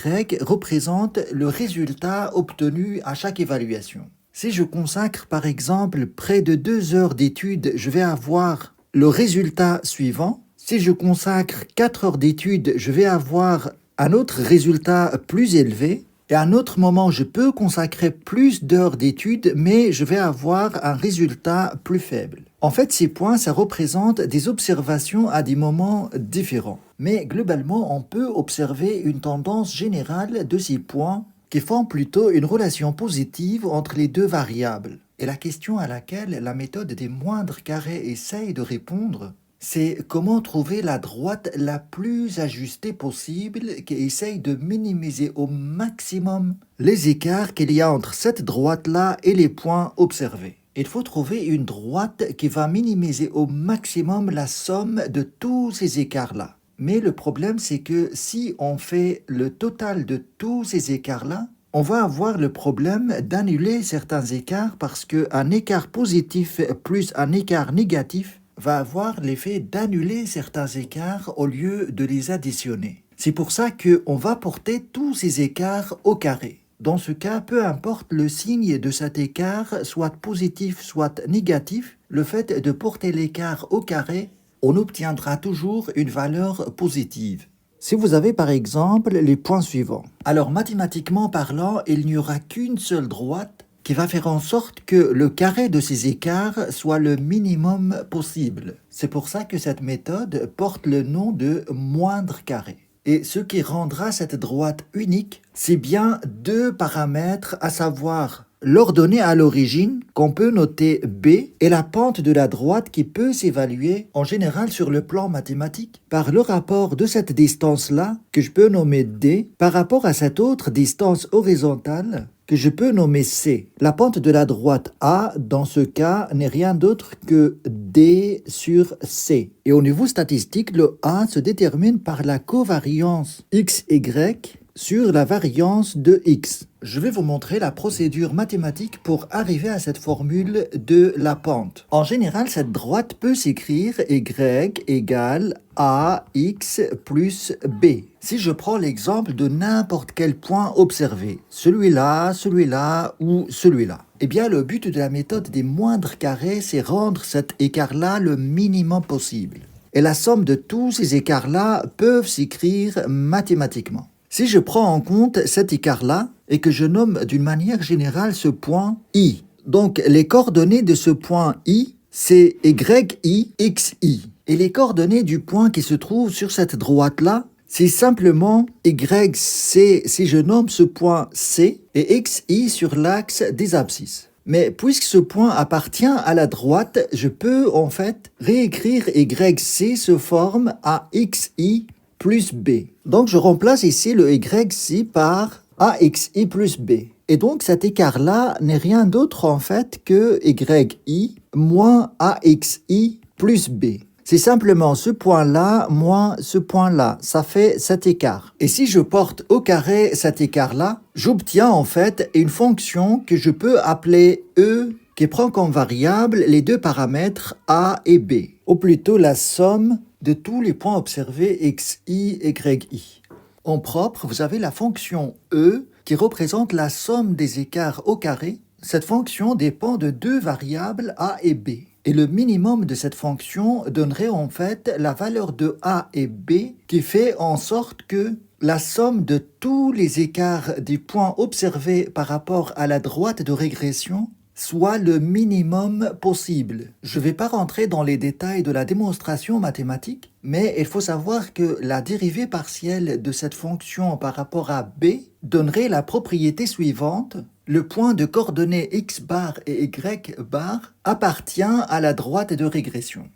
représente le résultat obtenu à chaque évaluation. Si je consacre par exemple près de 2 heures d'études, je vais avoir le résultat suivant, Si je consacre 4 heures d'études, je vais avoir un autre résultat plus élevé. Et à un autre moment, je peux consacrer plus d'heures d'études, mais je vais avoir un résultat plus faible. En fait, ces points, ça représente des observations à des moments différents. Mais globalement, on peut observer une tendance générale de ces points qui font plutôt une relation positive entre les deux variables. Et la question à laquelle la méthode des moindres carrés essaye de répondre, c'est comment trouver la droite la plus ajustée possible qui essaye de minimiser au maximum les écarts qu'il y a entre cette droite-là et les points observés. Il faut trouver une droite qui va minimiser au maximum la somme de tous ces écarts-là. Mais le problème, c'est que si on fait le total de tous ces écarts-là, on va avoir le problème d'annuler certains écarts parce qu'un écart positif plus un écart négatif va avoir l'effet d'annuler certains écarts au lieu de les additionner. C'est pour ça qu'on va porter tous ces écarts au carré. Dans ce cas, peu importe le signe de cet écart, soit positif, soit négatif, le fait de porter l'écart au carré, on obtiendra toujours une valeur positive. Si vous avez par exemple les points suivants. Alors mathématiquement parlant, il n'y aura qu'une seule droite qui va faire en sorte que le carré de ces écarts soit le minimum possible. C'est pour ça que cette méthode porte le nom de moindre carré. Et ce qui rendra cette droite unique, c'est bien deux paramètres, à savoir l'ordonnée à l'origine, qu'on peut noter B, et la pente de la droite qui peut s'évaluer en général sur le plan mathématique par le rapport de cette distance-là, que je peux nommer D, par rapport à cette autre distance horizontale, que je peux nommer C. La pente de la droite A, dans ce cas, n'est rien d'autre que D sur C. Et au niveau statistique, le A se détermine par la covariance XY sur la variance de X. Je vais vous montrer la procédure mathématique pour arriver à cette formule de la pente. En général, cette droite peut s'écrire Y égale AX plus B. Si je prends l'exemple de n'importe quel point observé, celui-là, celui-là ou celui-là, eh bien le but de la méthode des moindres carrés, c'est rendre cet écart-là le minimum possible. Et la somme de tous ces écarts-là peuvent s'écrire mathématiquement. Si je prends en compte cet écart-là et que je nomme d'une manière générale ce point I, donc les coordonnées de ce point I, c'est YI, XI. Et les coordonnées du point qui se trouve sur cette droite-là, c'est simplement YC si je nomme ce point C et XI sur l'axe des abscisses. Mais puisque ce point appartient à la droite, je peux en fait réécrire YC se forme à XI plus B. Donc je remplace ici le YC par AXI plus B. Et donc cet écart-là n'est rien d'autre en fait que YI moins AXI plus B. C'est simplement ce point-là moins ce point-là. Ça fait cet écart. Et si je porte au carré cet écart-là, j'obtiens en fait une fonction que je peux appeler E qui prend comme variable les deux paramètres A et B. Ou plutôt la somme de tous les points observés XI et YI. En propre, vous avez la fonction E qui représente la somme des écarts au carré. Cette fonction dépend de deux variables A et B. Et le minimum de cette fonction donnerait en fait la valeur de A et B qui fait en sorte que la somme de tous les écarts des points observés par rapport à la droite de régression soit le minimum possible. Je ne vais pas rentrer dans les détails de la démonstration mathématique, mais il faut savoir que la dérivée partielle de cette fonction par rapport à B donnerait la propriété suivante. Le point de coordonnées x bar et y bar appartient à la droite de régression.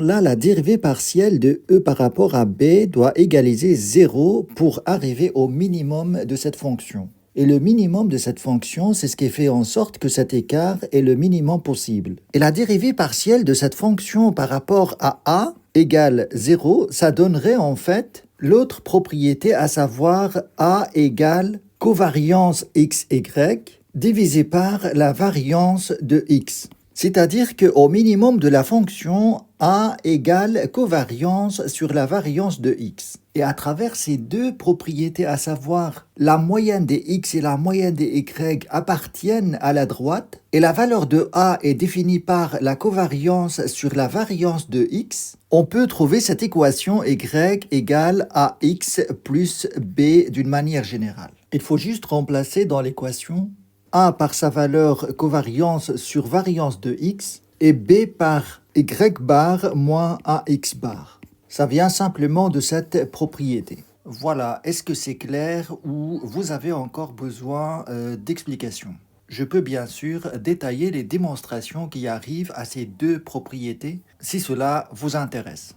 Là, la dérivée partielle de E par rapport à B doit égaliser 0 pour arriver au minimum de cette fonction. Et le minimum de cette fonction, c'est ce qui fait en sorte que cet écart est le minimum possible. Et la dérivée partielle de cette fonction par rapport à A égale 0, ça donnerait en fait l'autre propriété, à savoir A égale covariance XY divisé par la variance de X. C'est-à-dire qu'au minimum de la fonction A égale covariance sur la variance de x. Et à travers ces deux propriétés, à savoir la moyenne des x et la moyenne des y appartiennent à la droite, et la valeur de A est définie par la covariance sur la variance de x, on peut trouver cette équation y égale ax plus b d'une manière générale. Il faut juste remplacer dans l'équation A par sa valeur covariance sur variance de x et B par y bar moins ax bar. Ça vient simplement de cette propriété. Voilà, est-ce que c'est clair ou vous avez encore besoin d'explications? Je peux bien sûr détailler les démonstrations qui arrivent à ces deux propriétés si cela vous intéresse.